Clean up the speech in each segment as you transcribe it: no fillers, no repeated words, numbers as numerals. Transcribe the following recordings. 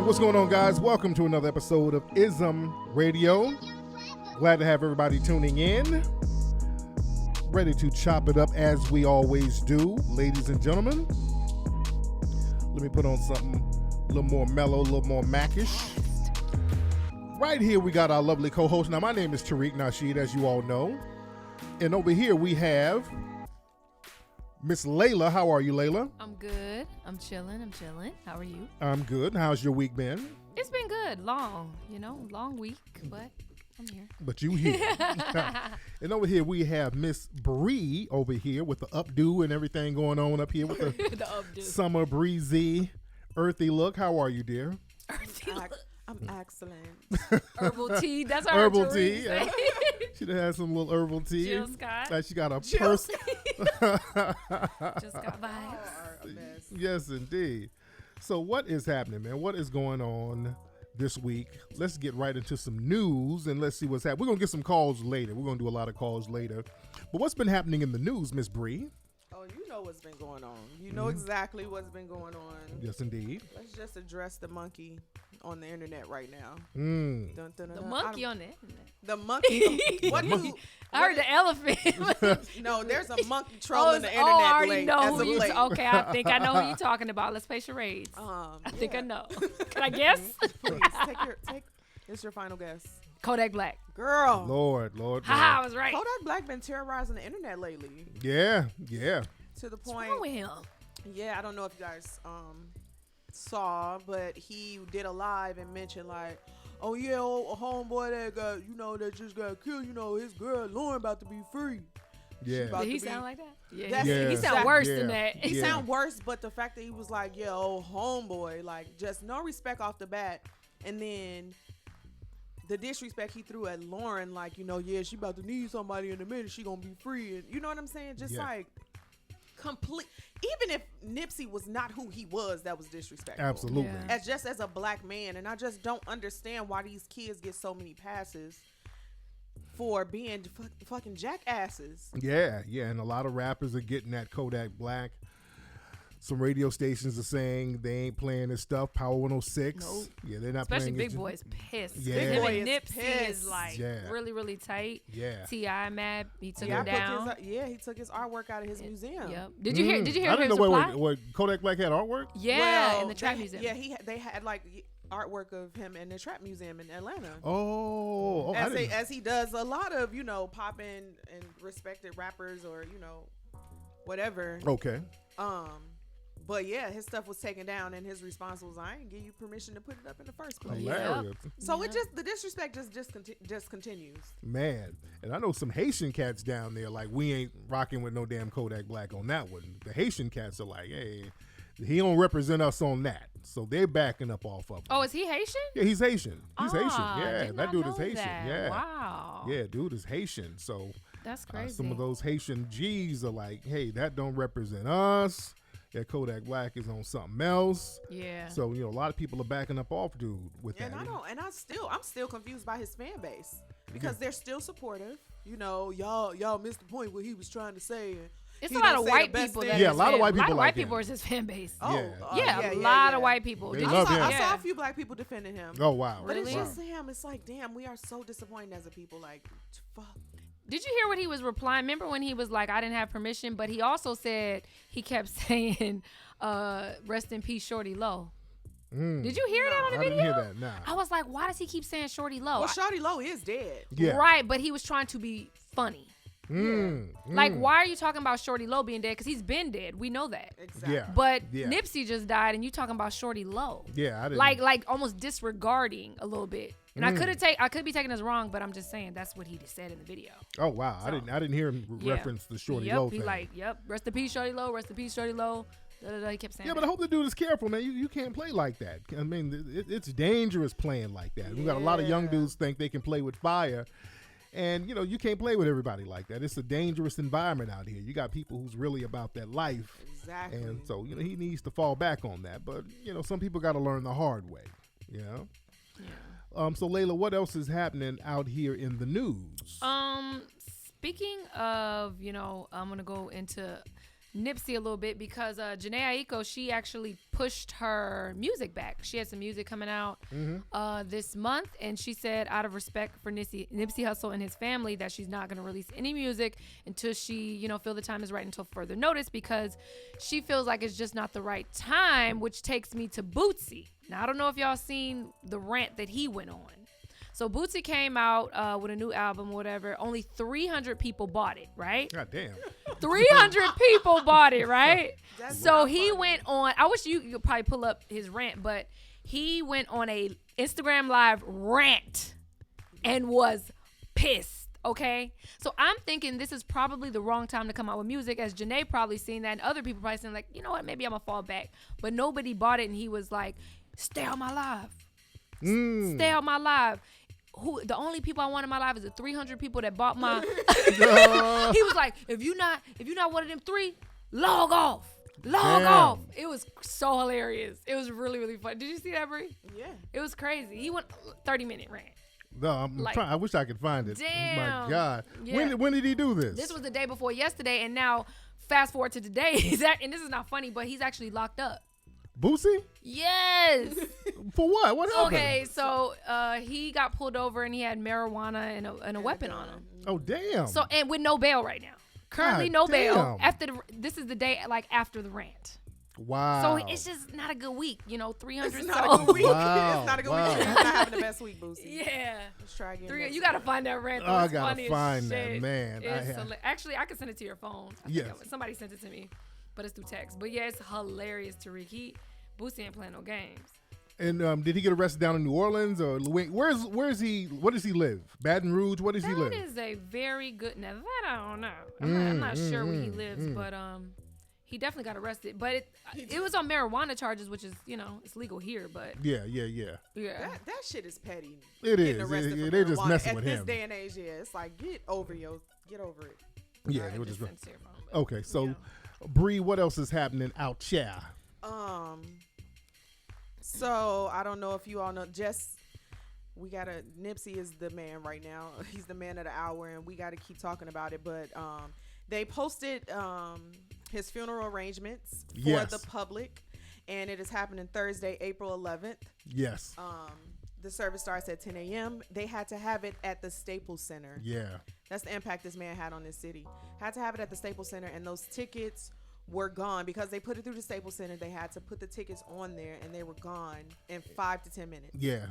right, what's going on, guys? Welcome to another episode of IZM Radio. Glad to have everybody tuning in. Ready to chop it up as we always do, ladies and gentlemen. Let me put on something a little more mellow, a little more Mac-ish. Right here, we got our lovely co-host. Now, my name is Tarik Nasheed, as you all know. And over here, we have Miss Leila. How are you, Leila? I'm good. I'm chilling. How are you? I'm good. How's your week been? It's been good. Long week, but I'm here. But you here. And over here, we have Miss Bree over here with the updo and everything going on up here with the, The updo. Summer breezy, earthy look. How are you, dear? Earthy look. I'm excellent. Herbal tea. That's our Herbal Tarik tea. Yeah. She done had some little herbal tea. Jill Scott. Like she got a Jill purse. Just got vibes. Yes, indeed. So what is happening, man? What is going on this week? Let's get right into some news and let's see what's happening. We're going to get some calls later. We're going to do a lot of calls later. But what's been happening in the news, Miss Bree? Oh, you know what's been going on. You know exactly what's been going on. Yes, indeed. Let's just address the monkey on the internet right now. Mm. Dun, dun, dun, The dun. monkey on the internet. The monkey. What do you? I heard the elephant. No, there's a monkey trolling the internet. I already late, know as who of you. late. Okay, I think I know who you're talking about. Let's play charades. I think I know. Can I guess? Please take. It's your final guess. Kodak Black. Girl. Lord. Haha, I was right. Kodak Black been terrorizing the internet lately. Yeah. To the What's point. wrong with him? Yeah, I don't know if you guys saw, but he did a live and mentioned like, oh yeah, a homeboy that got, that just got killed, his girl Lauren about to be free. Yeah. About Did he to be- sound like that? That's- Yeah. He sound worse Yeah. than that. He Yeah. sound worse, but the fact that he was like, yeah, homeboy, like just no respect off the bat, and then the disrespect he threw at Lauren, like, yeah, she about to need somebody in a minute, she gonna be free, and you know what I'm saying? Just Yeah. like complete. Even if Nipsey was not who he was, that was disrespectful. Absolutely. Yeah. As a black man, and I just don't understand why these kids get so many passes for being fucking jackasses. Yeah. And a lot of rappers are getting that Kodak Black. Some radio stations are saying they ain't playing this stuff. Power 106. Nope. Yeah, they're not Especially playing Big it. Boy's pissed. Yeah. Him Big Boy and is Nipsey is pissed. like Yeah. really, really tight. Yeah. T.I. mad. He took Yeah, him down. he took his artwork out of his museum. Yep. Did you hear? Did you hear I didn't his know reply? what Kodak Black had artwork? Yeah, Well, in the trap museum. Yeah, they had like artwork of him in the trap museum in Atlanta. Oh, I didn't. As he does a lot of popping and respected rappers or whatever. Okay. But yeah, his stuff was taken down, and his response was, "I didn't give you permission to put it up in the first place." Hilarious. So Yeah. the disrespect just continues. Man, and I know some Haitian cats down there, like, we ain't rocking with no damn Kodak Black on that one. The Haitian cats are like, hey, he don't represent us on that. So they're backing up off of him. Oh, is he Haitian? Yeah, he's Haitian. He's Haitian. Yeah, did that not dude know is Haitian. that. Yeah. Wow. Yeah, dude is Haitian. So That's crazy. some of those Haitian G's are like, hey, that don't represent us. That Kodak Black is on something else. Yeah. So, a lot of people are backing up off dude with that. I'm still confused by his fan base because they're still supportive. Y'all missed the point what he was trying to say. And It's he a lot didn't of say white the best people. thing. That Yeah, a is lot of him. white people A lot of like white him. people is his fan base. Oh, Yeah. Yeah, a lot of white people. They Did love you him. I see? saw Yeah. a few black people defending him. Oh, wow. But it's Really? just him. It's like, damn, we are so disappointed as a people. Like, fuck. Did you hear what he was replying? Remember when he was like, I didn't have permission, but he also said he kept saying, rest in peace, Shorty Low. Did you hear that on the I video? didn't hear that, nah. I was like, why does he keep saying Shorty Low? Well, Shawty Low is dead. Yeah. Right, but he was trying to be funny. Like, why are you talking about Shorty Low being dead? Because he's been dead. We know that. Exactly. Yeah. But Yeah. Nipsey just died, and you talking about Shorty Low. Yeah, I didn't. Like almost disregarding a little bit. And I could be taking this wrong, but I'm just saying that's what he just said in the video. Oh, wow. I didn't hear him Yeah. reference the Shorty Yep, Low he thing. like, rest in peace, Shorty Low, rest in peace, Shorty Low. He kept saying Yeah, that. but I hope the dude is careful, man. You can't play like that. I mean, it's dangerous playing like that. We got a lot of young dudes think they can play with fire. And, you can't play with everybody like that. It's a dangerous environment out here. You got people who's really about that life. Exactly. And so, he needs to fall back on that. But, some people got to learn the hard way, Yeah. So, Leila, what else is happening out here in the news? Speaking of, I'm going to go into Nipsey a little bit because Janae Aiko, she actually pushed her music back. She had some music coming out this month, and she said out of respect for Nipsey Hussle and his family that she's not going to release any music until she, feel the time is right until further notice, because she feels like it's just not the right time, which takes me to Bootsy. Now, I don't know if y'all seen the rant that he went on. So Bootsy came out with a new album or whatever. Only 300 people bought it, right? God damn. 300 people bought it, right? So he went on, I wish you could probably pull up his rant, but he went on a Instagram Live rant and was pissed, okay? So I'm thinking this is probably the wrong time to come out with music, as Janae probably seen that, and other people probably saying like, you know what, maybe I'm going to fall back. But nobody bought it, and he was like, stay on my live. Stay on my live. The only people I want in my life is the 300 people that bought my. He was like, if you not one of them 3, log off. It was so hilarious. It was really, really fun. Did you see that, Bree? Yeah. It was crazy. He went 30-minute rant. No, I'm trying. I wish I could find it. Damn. Oh my God. Yeah. When did he do this? This was the day before yesterday, and now fast forward to today. And this is not funny, but he's actually locked up. Bootsy? Yes. For what? What happened? Okay, so he got pulled over and he had marijuana and a weapon on him. Oh damn. So, and with no bail right now. Currently no bail. This is the day after the rant. Wow. So it's just not a good week, 300. It's not a good week. Wow. It's not a good Wow. week. You're not having the best week, Bootsy. Yeah. Let's try again. You gotta find that rant. Though. I It's gotta funny as find shit. that, man. Actually, I can send it to your phone. Yes. Somebody sent it to me, but it's through text. But yeah, it's hilarious, Tarik. Bootsy ain't playing no games. And did he get arrested down in New Orleans or where's he? What does he live? Baton Rouge. What does he live? That is a very good. Now that I don't know. I'm not sure where he lives, but he definitely got arrested. But it was on marijuana charges, which is it's legal here. But Yeah. That shit is petty. It Getting is. arrested for They're just marijuana. messing with At him. this day and age, yeah, it's like get over it. Yeah, Alright, they were just. send it to your phone, but, Okay, so Bree, what else is happening out here? So I don't know if you all know. Nipsey is the man right now. He's the man of the hour, and we got to keep talking about it. But they posted his funeral arrangements for the public, and it is happening Thursday, April 11th. Yes. The service starts at 10 a.m. They had to have it at the Staples Center. Yeah. That's the impact this man had on this city. Had to have it at the Staples Center, and those tickets were gone because they put it through the Staples Center. They had to put the tickets on there, and they were gone in 5 to 10 minutes. Yeah.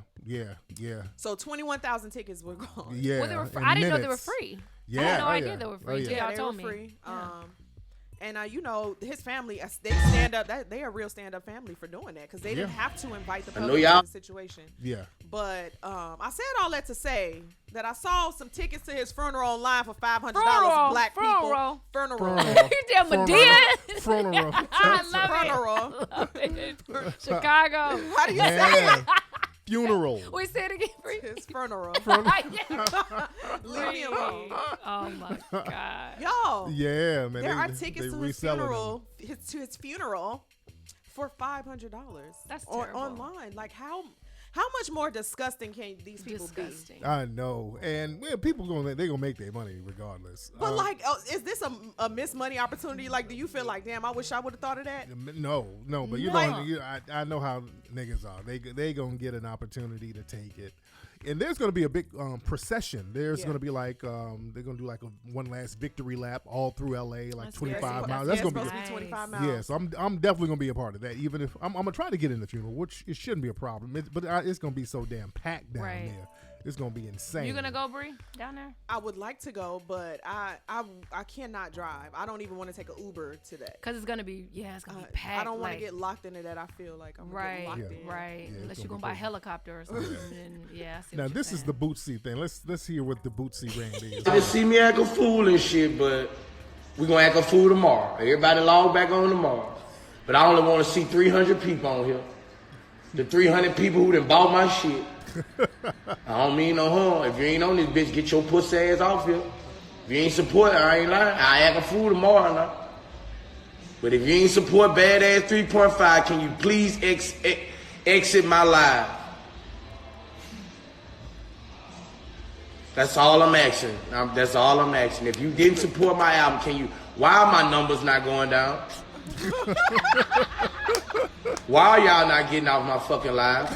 So 21,000 tickets were gone. Yeah. Well, they were I didn't know they were free. Yeah. I had no idea they were free. Yeah. Y'all told they me. were free. Yeah. And his family, they stand up. They a real stand up family for doing that because they didn't have to invite the public to the situation. Yeah. But I said all that to say that I saw some tickets to his funeral online for $500. Black people. Funeral. You damn Medea. Funeral. I love it. Chicago. How do you say it? Funeral. Wait, say it again, Bree. His funeral. Yeah. Leave me alone. Oh my God. Y'all. Yeah, man. There are tickets to his reselling funeral. To his funeral for $500. That's or terrible. online. Like how much more disgusting can these people be? I know, and people they're gonna make their money regardless. But is this a missed money opportunity? Like, do you feel like, damn, I wish I would have thought of that? No, but I know how niggas are. They gonna get an opportunity to take it, and there's gonna be a big procession. There's gonna be like they're gonna do like one last victory lap all through LA, like 25 miles. That's gonna be 25 miles. Yeah, so I'm definitely gonna be a part of that. Even if I'm gonna try to get in the funeral, which it shouldn't be a problem. But it's gonna be so damn packed down there. It's gonna be insane. You gonna go, Bree, down there? I would like to go, but I cannot drive. I don't even want to take an Uber today. Cause it's gonna be packed. I don't want to get locked into that. I feel like I'm gonna get locked in. Right. Yeah, Unless you're gonna buy a helicopter or something. And I see now what this you're is the Bootsy thing. Let's hear what the Bootsy rant is. You just see me act a fool and shit, but we gonna act a fool tomorrow. Everybody log back on tomorrow. But I only want to see 300 people on here. The 300 people who done bought my shit. I don't mean no harm. If you ain't on this bitch, get your pussy ass off here. If you ain't support, I ain't lying. I act a fool tomorrow now. But if you ain't support Badass 3.5, can you please exit my live? That's all I'm asking. That's all I'm asking. If you didn't support my album, can you Why are my numbers not going down? Why are y'all not getting off my fucking live?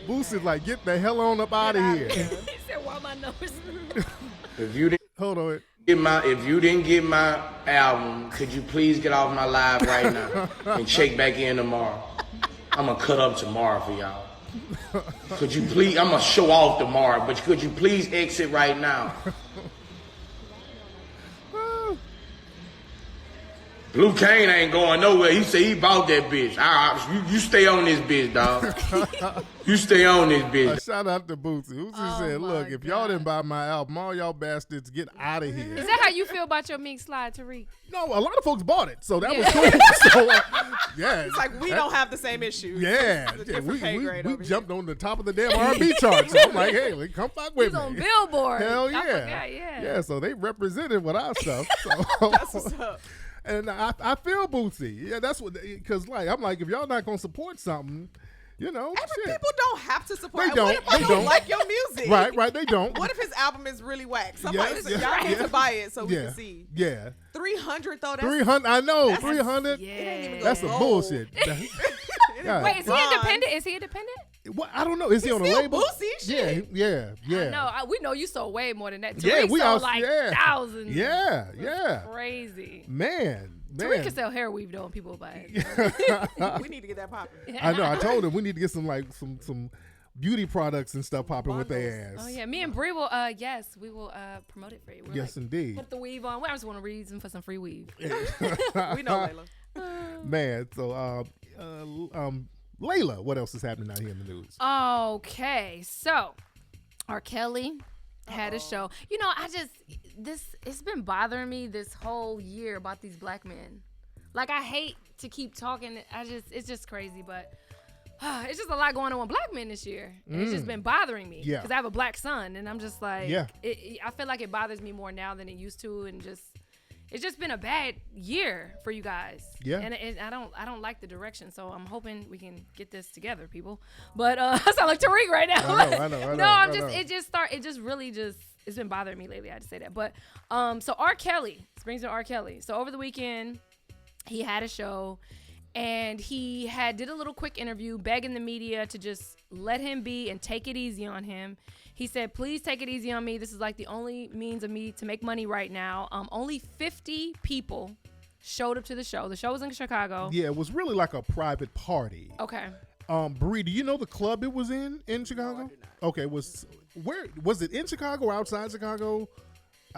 Boosie's like, get the hell on up out of here. He said, "Why my numbers?" If you didn't Hold on. if you didn't get my album, could you please get off my live right now and check back in tomorrow? I'm gonna cut up tomorrow for y'all. Could you please? I'm gonna show off tomorrow, but could you please exit right now? Blue Kane ain't going nowhere. He said he bought that bitch. You stay on this bitch, dog. You stay on this bitch. Shout out to Bootsy. Bootsy said, look, if y'all didn't buy my album, all y'all bastards get out of here. Is that how you feel about your mink slide, Tarik? No, a lot of folks bought it, so that was cool. So, yeah. It's like we don't have the same issues. Yeah. It's a different pay grade we over jumped here. on the top of the damn R&B chart. So I'm like, hey, come fuck with He's me. on Billboard. Hell yeah. I forgot, yeah. Yeah, so they represented with our stuff. So. That's what's up. And I feel Bootsy. Yeah, that's what, because like, I'm like, if y'all not going to support something, you know, shit. People don't have to support. They don't. What if I They don't don't. like your music? Right, they don't. What if his album is really whack? Somebody Yeah, said, yeah, y'all need yeah. to buy it so we Yeah, can see. yeah. 300 though. That's 300, I know, that's- 300. Yeah. That's some low. bullshit. God. Wait, is he Bronze. independent? Is he independent? What, I don't know. Is he He's on a still label? Bootsy, shit. Yeah. No, we know you sold way more than that. Yeah, Tarik we sold all like yeah. thousands. Yeah. Crazy. Man. Tarik can sell hair weave though, and people will buy it. We need to get that popping. I know. I told him we need to get some beauty products and stuff popping with their ass. Oh yeah, me and Bree will. Yes, we will promote it for you. We'll, Yes, indeed. Put the weave on. I just want to read for some free weave. We know Leila. Man. So, Leila, what else is happening out here in the news? Okay, so R. Kelly had a show. You know, it's been bothering me this whole year about these black men. Like, I hate to keep talking. It's just crazy, but it's just a lot going on with black men this year. And it's just been bothering me. Yeah. Because I have a black son, and I'm just like, Yeah. I feel like it bothers me more now than it used to, and it's just been a bad year for you guys. Yeah. And I don't like the direction, so I'm hoping we can get this together, people. But I sound like Tarik right now. I know. No, I'm just it's been bothering me lately. I had to say that. But so R. Kelly, this brings me to R. Kelly. So over the weekend, he had a show, and he did a little quick interview begging the media to just let him be and take it easy on him. He said, please take it easy on me. This is like the only means of me to make money right now. Only 50 people showed up to the show. The show was in Chicago. Yeah, it was really like a private party. Okay. Bree, do you know the club it was in Chicago? No, I do not. Okay, where was it, in Chicago or outside Chicago?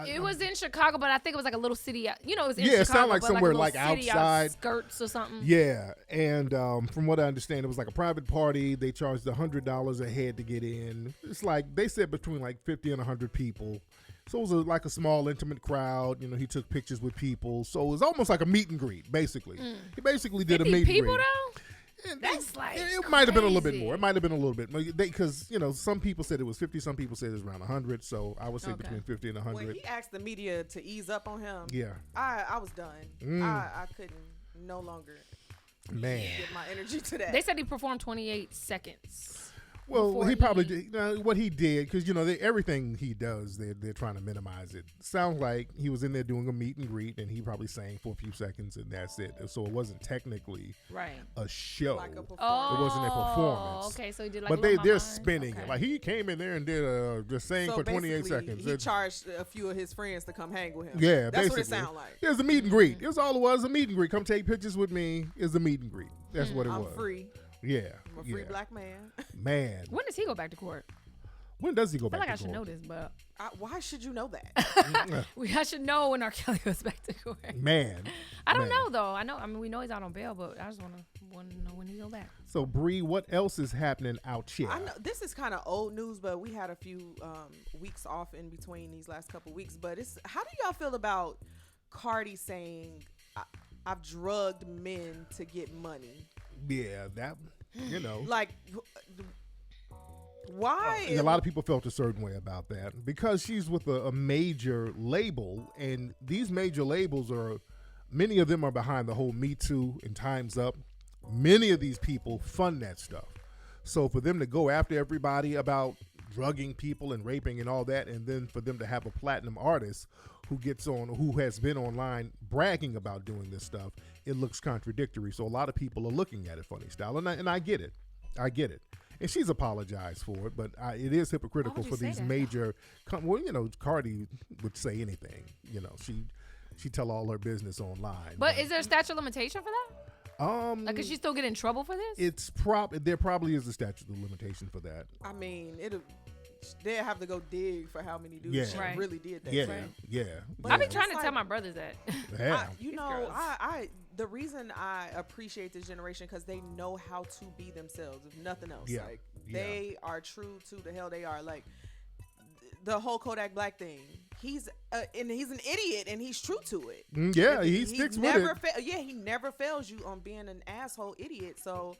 It was in Chicago, but I think it was like a little city. You know, it was in Yeah, it Chicago. sounded like but somewhere a little like city outside. Outskirts or something. Yeah, and from what I understand, it was like a private party. They charged $100 a head to get in. It's like they said between like 50 and 100 people. So it was like a small, intimate crowd. You know, he took pictures with people. So it was almost like a meet and greet, basically. He basically did a 50 meet and people greet. though? And That's like it might have been a little bit crazy. more. It might have been a little bit because you know some people said it was 50, some people said it was around 100. So I would say Okay. between 50 and 100. When he asked the media to ease up on him, Yeah, I was done. I couldn't no longer man. give my energy to that. They said he performed 28 seconds. Well, before he probably did what he did because you know everything he does, they're trying to minimize it. Sounds like he was in there doing a meet and greet, and he probably sang for a few seconds, and that's it. So it wasn't technically Right. a show. Like a performance. Oh, It wasn't a performance. Okay, so he did like. But Little they're Mama. spinning it. Okay. Like he came in there and did just sang So for 28 basically, seconds. He It- charged a few of his friends to come hang with him. Yeah, that's basically. what it sounded like. It was a meet and greet. It was all it was, a meet and greet. Come take pictures with me. It's a meet and greet. That's what it I'm was. free. Yeah. I'm a free yeah. black man. Man. When does he go back to court? When does he go I feel back like I to should know court? this, but Why should you know that? I should know when R. Kelly goes back to court. Man. I don't Man. know though. I mean, we know he's out on bail, but I just want to know when he go back. So, Bree, what else is happening out here? I know this is kind of old news, but we had a few weeks off in between these last couple weeks. But how do y'all feel about Cardi saying, "I've drugged men to get money"? Yeah, that, you know. Like, why? A lot of people felt a certain way about that because she's with a major label, and these major labels many of them are behind the whole Me Too and Time's Up. Many of these people fund that stuff. So for them to go after everybody about drugging people and raping and all that, and then for them to have a platinum artist who has been online bragging about doing this stuff, it looks contradictory. So a lot of people are looking at it funny style, and I get it. And she's apologized for it, but it is hypocritical for these major. Cardi would say anything. She tell all her business online. But is there a statute of limitation for that? Like, could she still get in trouble for this? There probably is a statute of limitation for that. I mean, they'll have to go dig for how many dudes she really did that. Yeah. But I've been trying to tell my brothers that. Yeah. The reason I appreciate this generation because they know how to be themselves, if nothing else. Yeah. Like they are true to the hell they are. Like the whole Kodak Black thing. He's an idiot and he's true to it. Yeah, he sticks with it. He never fails you on being an asshole idiot. So,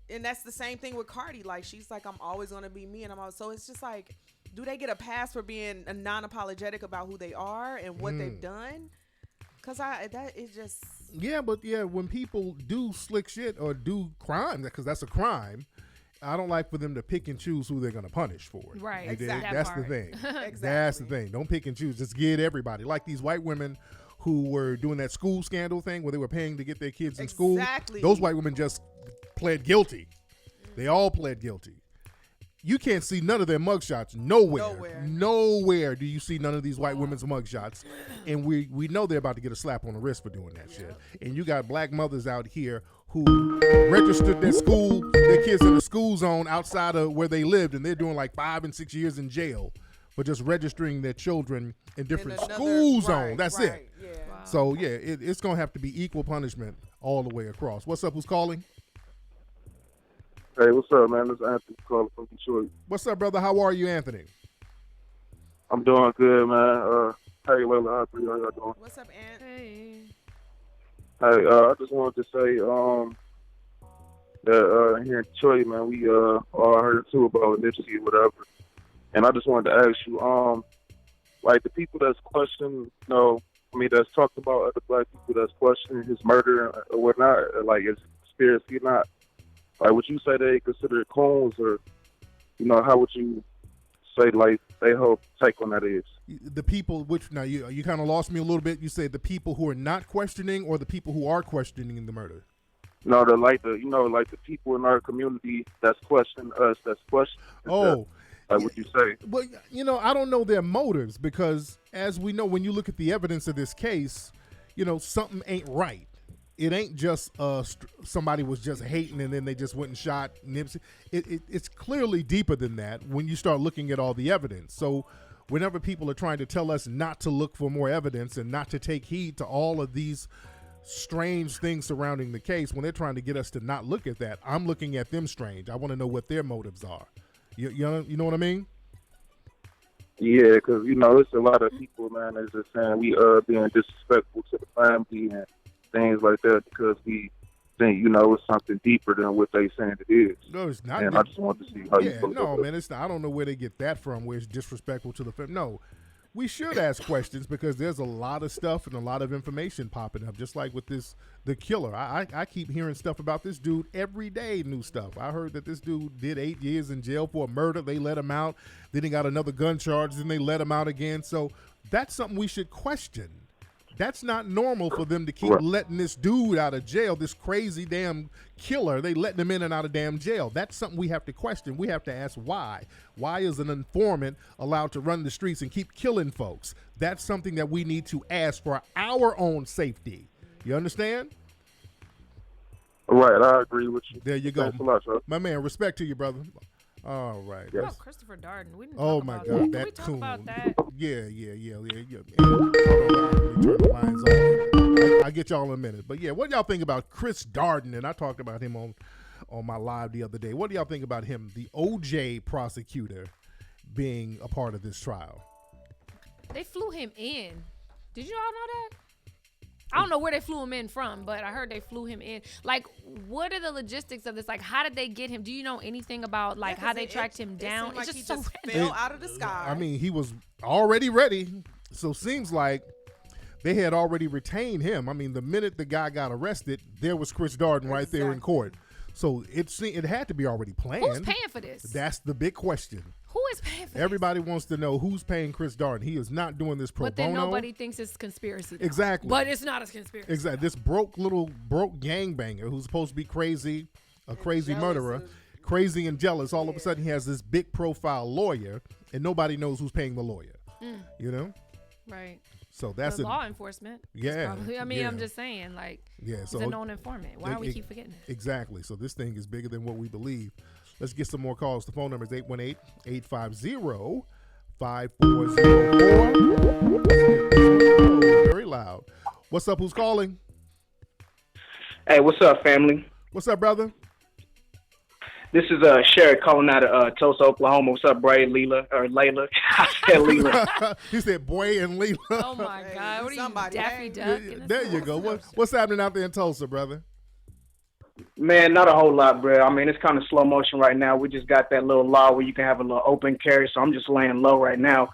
and that's the same thing with Cardi. Like she's like, I'm always gonna be me, and so it's just like, do they get a pass for being non-apologetic about who they are and what they've done? Cause that is just when people do slick shit or do crime, because that's a crime. I don't like for them to pick and choose who they're going to punish for it. Right. Exactly. That's the thing. Exactly. That's the thing. Don't pick and choose. Just get everybody. Like these white women who were doing that school scandal thing where they were paying to get their kids in school. Those white women just pled guilty. They all pled guilty. You can't see none of their mugshots nowhere do you see none of these white women's mugshots. And we know they're about to get a slap on the wrist for doing that shit. And you got black mothers out here who registered their kids in the school zone outside of where they lived, and they're doing like 5 and 6 years in jail for just registering their children in different school zones. That's it. Yeah. Wow. So it's gonna have to be equal punishment all the way across. What's up? Who's calling? Hey, what's up, man? This is Anthony calling from Detroit. What's up, brother? How are you, Anthony? I'm doing good, man. Hey, Leila, how y'all doing? What's up, Ant? Hey. Hey, I just wanted to say that here in Detroit, man, we all heard too about Nipsey or whatever. And I just wanted to ask you, like the people that's questioning, that's talked about other black people that's questioning his murder or whatnot, like his conspiracy or not. Like, would you say they consider it coons, or, how would you say, like, they whole take on that is? The people, you kind of lost me a little bit. You said the people who are not questioning, or the people who are questioning the murder? No, the people in our community that's questioning us, that's questioning. Oh. Like, what you say? But, I don't know their motives, because as we know, when you look at the evidence of this case, something ain't right. It ain't just somebody was just hating and then they just went and shot Nipsey. It's clearly deeper than that when you start looking at all the evidence. So whenever people are trying to tell us not to look for more evidence and not to take heed to all of these strange things surrounding the case, when they're trying to get us to not look at that, I'm looking at them strange. I want to know what their motives are. You know what I mean? Yeah, because, it's a lot of people, man, that's just saying we being disrespectful to the family and things like that because we think, it's something deeper than what they saying it is. No, it's not. And I just want to see how you feel. No, man, it's not. I don't know where they get that from, where it's disrespectful to the family. No, we should ask questions because there's a lot of stuff and a lot of information popping up, just like with the killer. I keep hearing stuff about this dude every day, new stuff. I heard that this dude did 8 years in jail for a murder. They let him out. Then he got another gun charge. Then they let him out again. So that's something we should question. That's not normal for them to keep letting this dude out of jail, this crazy damn killer. They letting him in and out of damn jail. That's something we have to question. We have to ask why. Why is an informant allowed to run the streets and keep killing folks? That's something that we need to ask for our own safety. You understand? Right, I agree with you. There you go. Thanks a lot, sir. My man, respect to you, brother. All right. Yes. Oh, Christopher Darden. We didn't Oh talk my about God, that. that we talk Coon. about that? Yeah. Hold on, let me turn the lines off. I'll get y'all in a minute. But yeah, what do y'all think about Chris Darden? And I talked about him on my live the other day. What do y'all think about him, the OJ prosecutor, being a part of this trial? They flew him in. Did you all know that? I don't know where they flew him in from, but I heard they flew him in. Like, what are the logistics of this? Like, how did they get him? Do you know anything about, like, how they tracked him down? It seemed It's like just he so fell out of the sky. I mean, he was already ready. So seems like they had already retained him. I mean, the minute the guy got arrested, there was Chris Darden right there in court. So it had to be already planned. Who's paying for this? That's the big question. Who is paying for Everybody wants to know who's paying Chris Darden. He is not doing this pro bono. But then nobody thinks it's conspiracy. Though. Exactly. But it's not a conspiracy. Exactly. This broke gangbanger who's supposed to be crazy, a crazy murderer, crazy and jealous. All of a sudden he has this big profile lawyer and nobody knows who's paying the lawyer. You know? Right. So that's the law enforcement. Yeah. Probably, I mean, I'm just saying, like, so he's a known informant. Why do we keep forgetting it? Exactly. So this thing is bigger than what we believe. Let's get some more calls. The phone number is 818-850-5404. Very loud. What's up? Who's calling? Hey, what's up, family? What's up, brother? This is Sherry calling out of Tulsa, Oklahoma. What's up, Bray, Leila? I said Leila. He said boy and Leila. Oh, my God. What are you, Daffy Duck? There you go. What's happening out there in Tulsa, brother? Man, not a whole lot, bro. I mean, it's kind of slow motion right now. We just got that little law where you can have a little open carry, so I'm just laying low right now.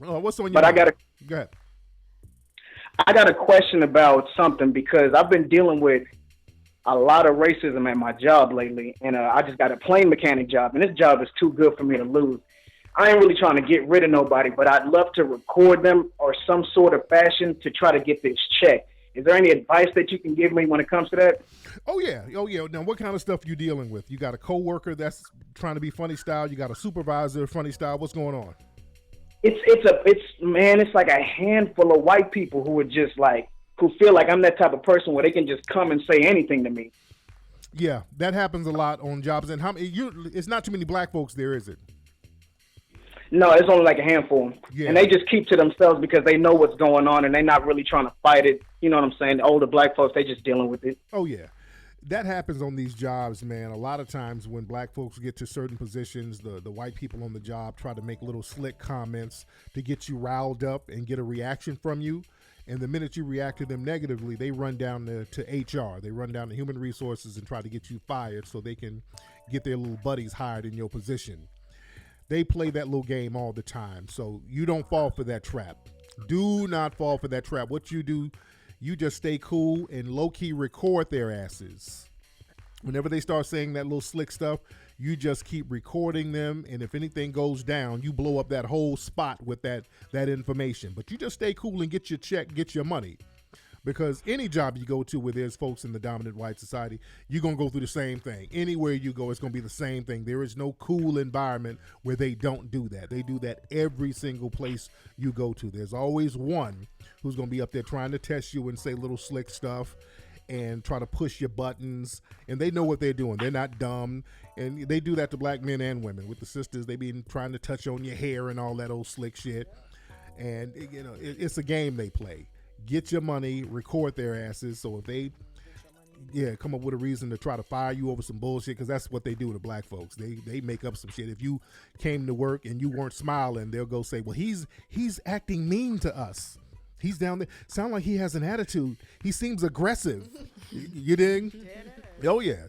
What's on your But mind? Go ahead. I got a question about something because I've been dealing with a lot of racism at my job lately, and I just got a plane mechanic job, and this job is too good for me to lose. I ain't really trying to get rid of nobody, but I'd love to record them or some sort of fashion to try to get this checked. Is there any advice that you can give me when it comes to that? Oh yeah. Now, what kind of stuff you dealing with? You got a coworker that's trying to be funny style. You got a supervisor funny style. What's going on? It's like a handful of white people who are just like, who feel like I'm that type of person where they can just come and say anything to me. Yeah, that happens a lot on jobs. And it's not too many black folks there, is it? No, it's only like a handful. Yeah. And they just keep to themselves because they know what's going on and they're not really trying to fight it. You know what I'm saying? The older black folks, they just dealing with it. Oh, yeah. That happens on these jobs, man. A lot of times when black folks get to certain positions, the white people on the job try to make little slick comments to get you riled up and get a reaction from you. And the minute you react to them negatively, they run down to HR. They run down to human resources and try to get you fired so they can get their little buddies hired in your position. They play that little game all the time. So you don't fall for that trap. Do not fall for that trap. What you do, you just stay cool and low-key record their asses. Whenever they start saying that little slick stuff, you just keep recording them, and if anything goes down, you blow up that whole spot with that information. But you just stay cool and get your check, get your money. Because any job you go to where there's folks in the dominant white society, you're going to go through the same thing. Anywhere you go, it's going to be the same thing. There is no cool environment where they don't do that. They do that every single place you go to. There's always one who's going to be up there trying to test you and say little slick stuff and try to push your buttons. And they know what they're doing. They're not dumb. And they do that to black men and women. With the sisters, they be trying to touch on your hair and all that old slick shit. And, you know, it's a game they play. Get your money, record their asses. So if they, come up with a reason to try to fire you over some bullshit, because that's what they do to black folks. They make up some shit. If you came to work and you weren't smiling, they'll go say, well, he's acting mean to us. He's down there. Sound like he has an attitude. He seems aggressive. You dig? Oh, yeah.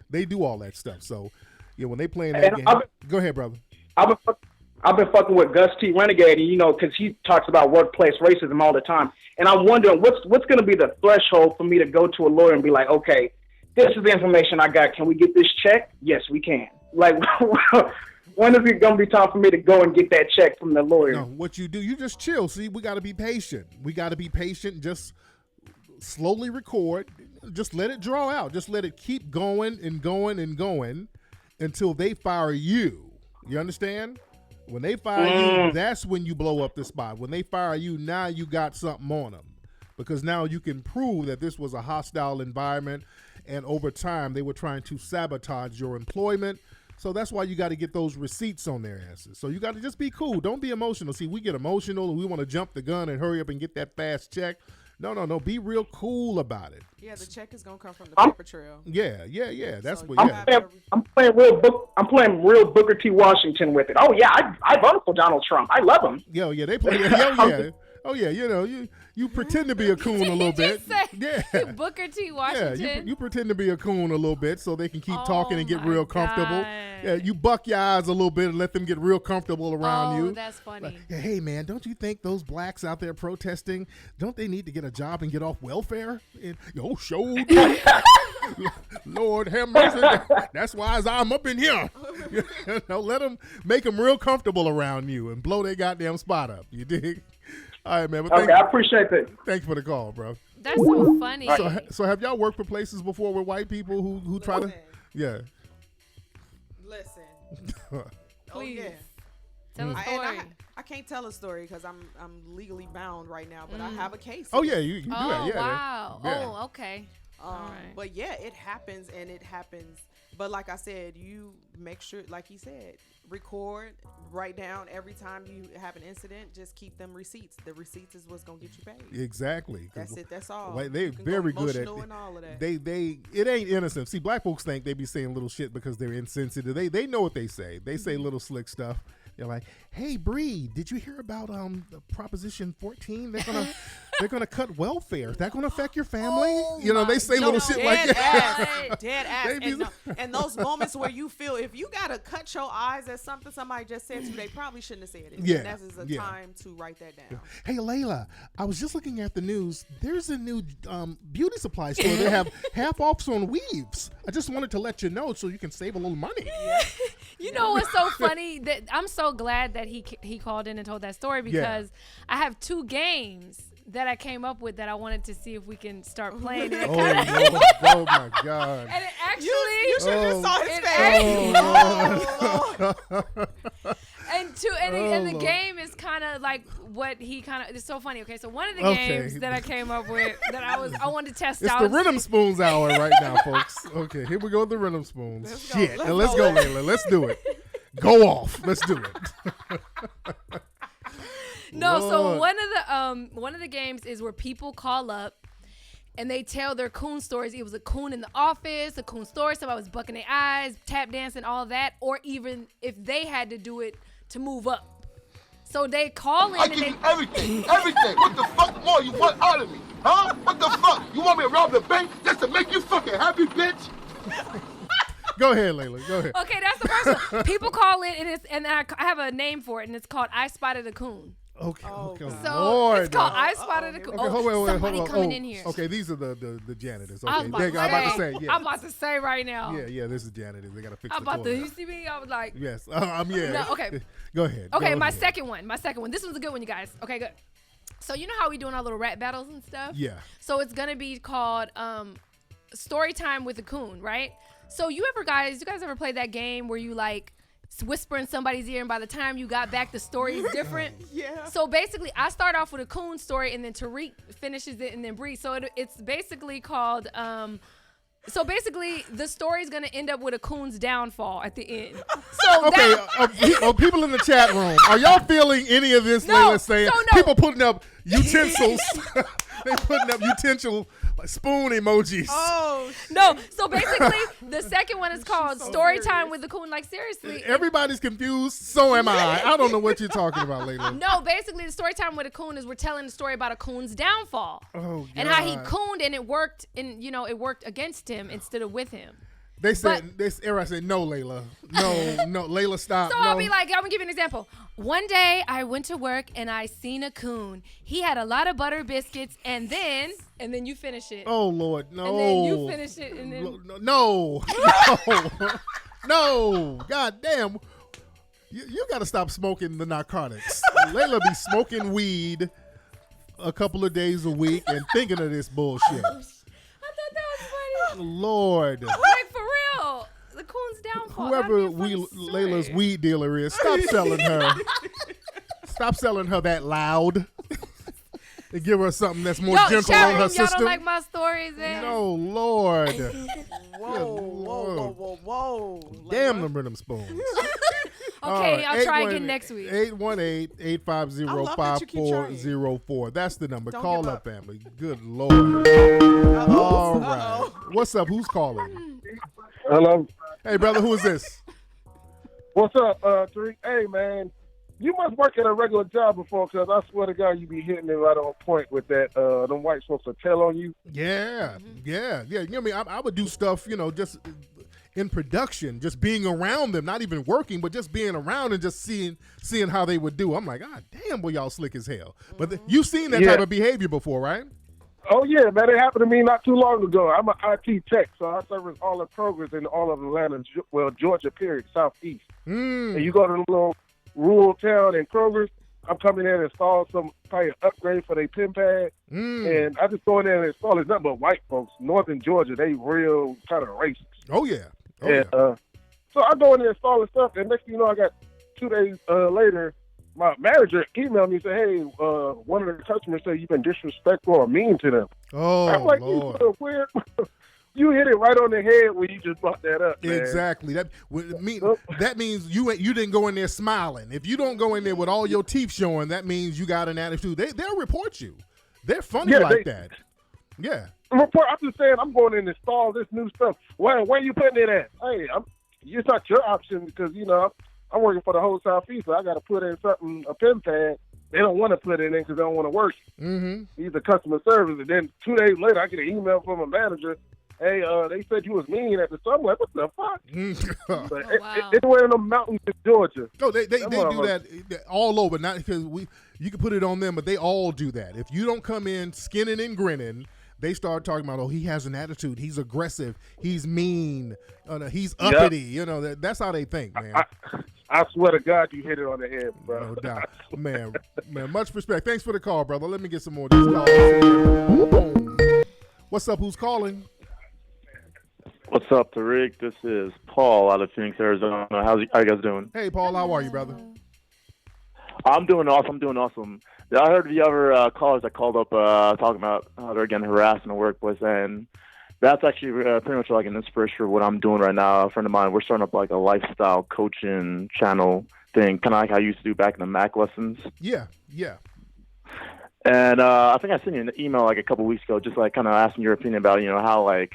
They do all that stuff. So, yeah, when they playing that game. Go ahead, brother. I've been fucking with Gus T. Renegade, you know, because he talks about workplace racism all the time. And I'm wondering what's going to be the threshold for me to go to a lawyer and be like, okay, this is the information I got. Can we get this check? Yes, we can. Like, when is it going to be time for me to go and get that check from the lawyer? No, what you do, you just chill. See, we got to be patient. Just slowly record. Just let it draw out. Just let it keep going and going and going until they fire you. You understand? When they fire you, that's when you blow up the spot. When they fire you, now you got something on them. Because now you can prove that this was a hostile environment, and over time they were trying to sabotage your employment. So that's why you got to get those receipts on their asses. So you got to just be cool. Don't be emotional. See, we get emotional and we want to jump the gun and hurry up and get that fast check. No. Be real cool about it. Yeah, the check is gonna come from the paper trail. Yeah. That's so what. I'm playing real Booker T. Washington with it. Oh yeah, I voted for Donald Trump. I love him. They play. Oh Oh yeah, you pretend to be a coon a little bit. Yeah. Booker T. Washington. Yeah, you pretend to be a coon a little bit so they can keep talking and get my real comfortable. God. Yeah, you buck your eyes a little bit and let them get real comfortable around you. Oh, that's funny. Like, hey man, don't you think those blacks out there protesting, don't they need to get a job and get off welfare? And, show. Lord have mercy. That's why I'm up in here. Let them make them real comfortable around you and blow their goddamn spot up. You dig? All right, man. Okay, I appreciate that. Thanks for the call, bro. That's so funny. So have y'all worked for places before with white people who try to? Yeah. Listen. Please. Oh yeah. Tell a story. I can't tell a story because I'm legally bound right now, but I have a case. Oh yeah, you do that. Yeah. Wow. Yeah. Oh, okay. All right. But yeah, it happens and it happens. But like I said, you make sure, like he said, record, write down every time you have an incident. Just keep them receipts. The receipts is what's gonna get you paid. Exactly. That's it. That's all. Like, they're very good at and all of that. It ain't innocent. See, black folks think they be saying little shit because they're insensitive. They know what they say. They say little slick stuff. They're like, "Hey, Bree, did you hear about the Proposition 14? They're gonna cut welfare. Is that gonna affect your family?" They say little shit like that. Dead ass. And those moments where you feel if you gotta cut your eyes at something somebody just said to you, they probably shouldn't have said it. Yeah, and that is a time to write that down. Hey, Leila, I was just looking at the news. There's a new beauty supply store. They have half offs on weaves. I just wanted to let you know so you can save a little money. Yeah. You know what's so funny? That I'm so glad that he called in and told that story because I have 2 games that I came up with that I wanted to see if we can start playing. Oh my God. And it actually, you should just saw his face. And the game is kind of like what he kind of. It's so funny. Okay, so one of the games that I came up with that I wanted to test out. It's the Rhythm Spoons hour right now, folks. Okay, here we go with the Rhythm Spoons. Let's go, Leila. Let's do it. Go off. Let's do it. No, so one of the games is where people call up and they tell their coon stories. It was a coon in the office, a coon story, somebody was bucking their eyes, tap dancing, all that, or even if they had to do it to move up. So they call in. I give you everything. What the fuck more you want out of me? Huh? What the fuck? You want me to rob the bank just to make you fucking happy, bitch? Go ahead, Leila. Go ahead. Okay, that's the first one. People call in and I have a name for it, and it's called I Spotted a Coon. Okay. So Lord, it's called I Spotted a Coon. Okay, hold on. Coming in here. Okay, these are the janitors. Okay, I'm about to say right now. Yeah, this is janitors. They gotta fix I'm the about to. toilet. You see me? I was like. Yes. Yeah. No, okay. Go ahead. Okay, Go my ahead. second one. This one's a good one, you guys. Okay, good. So you know how we doing our little rap battles and stuff? Yeah. So it's gonna be called Story Time with a Coon, right? So you guys ever play that game where you like whisper in somebody's ear and by the time you got back the story is different? Yeah. So basically I start off with a coon story and then Tarik finishes it and then Bree. So it's basically called so basically the story is going to end up with a coon's downfall at the end. So okay, people in the chat room, are y'all feeling any of this? Leila saying people putting up utensils. They putting up utensil spoon emojis. Oh no! So basically, the second one is called Story Time with the Coon. Like seriously, everybody's confused. So am I. I don't know what you're talking about, Leila. No, basically, the Story Time with a Coon is we're telling the story about a coon's downfall. Oh God. And how he cooned and it worked, and it worked against him instead of with him. They said, I said, no, Leila. No, Leila, stop. So I'll be like, I'm going to give you an example. One day I went to work and I seen a coon. He had a lot of butter biscuits and then you finish it. Oh, Lord, no. And then you finish it and then. No. No. God damn. You got to stop smoking the narcotics. Leila be smoking weed a couple of days a week and thinking of this bullshit. Lord. Like for real. The coon's downfall. Whoever Leila's weed dealer is, stop selling her. Stop selling her that loud. And give her something that's more gentle on her system. Y'all don't like my stories, eh? No, Lord. Whoa. Damn them rhythm spoons. Okay, I'll try again next week. 818-850-5404. That's the number. Don't Call give up, family. Good Lord. All right. What's up? Who's calling? Hello. Hey, brother, who is this? What's up, Tarik? Hey, man. You must work at a regular job before, because I swear to God, you be hitting it right on point with that. Them white folks will tell on you. Yeah. You know what I mean? I would do stuff, just in production, just being around them, not even working, but just being around and just seeing how they would do. I'm like, God damn, boy, y'all slick as hell. But you've seen that type of behavior before, right? Oh, yeah, man. It happened to me not too long ago. I'm an IT tech, so I service all the Kroger's in all of Atlanta, Georgia, period, southeast. And you go to a little rural town in Kroger's, I'm coming in and install probably an upgrade for their pen pad. And I just go in there and install it. It's nothing but white folks. Northern Georgia, they real kind of racist. Oh, yeah. So I go in there installing stuff, and next thing you know, I got 2 days later, my manager emailed me and said, hey, one of the customers said you've been disrespectful or mean to them. Oh, I'm like, Lord. you so weird. You hit it right on the head when you just brought that up, man. Exactly. That means you didn't go in there smiling. If you don't go in there with all your teeth showing, that means you got an attitude. They'll report you. They're funny that. Yeah. Report. I'm just saying, I'm going in and install this new stuff. Where you putting it at? Hey, it's not your option because I'm working for the whole Southeast, so I got to put in a pen pad. They don't want to put it in because they don't want to work. He's a customer service, and then 2 days later, I get an email from a manager. Hey, they said you was mean at the summer. Like, what the fuck? But it's one of them mountains in Georgia. No, they do that all over. Not because you can put it on them, but they all do that. If you don't come in skinning and grinning, they start talking about, he has an attitude. He's aggressive. He's mean. He's uppity. Yep. That's how they think, man. I swear to God, you hit it on the head, bro. No doubt. Man, much respect. Thanks for the call, brother. Let me get some more of these calls. Boom. What's up? Who's calling? What's up, Tarik? This is Paul out of Phoenix, Arizona. How you guys doing? Hey, Paul. How are you, brother? I'm doing awesome. I heard the other callers that called up talking about how they're getting harassed in the workplace, and that's actually pretty much like an inspiration for what I'm doing right now. A friend of mine, we're starting up like a lifestyle coaching channel thing, kind of like how I used to do back in the Mac lessons. Yeah. And I think I sent you an email like a couple weeks ago, just like kind of asking your opinion about how like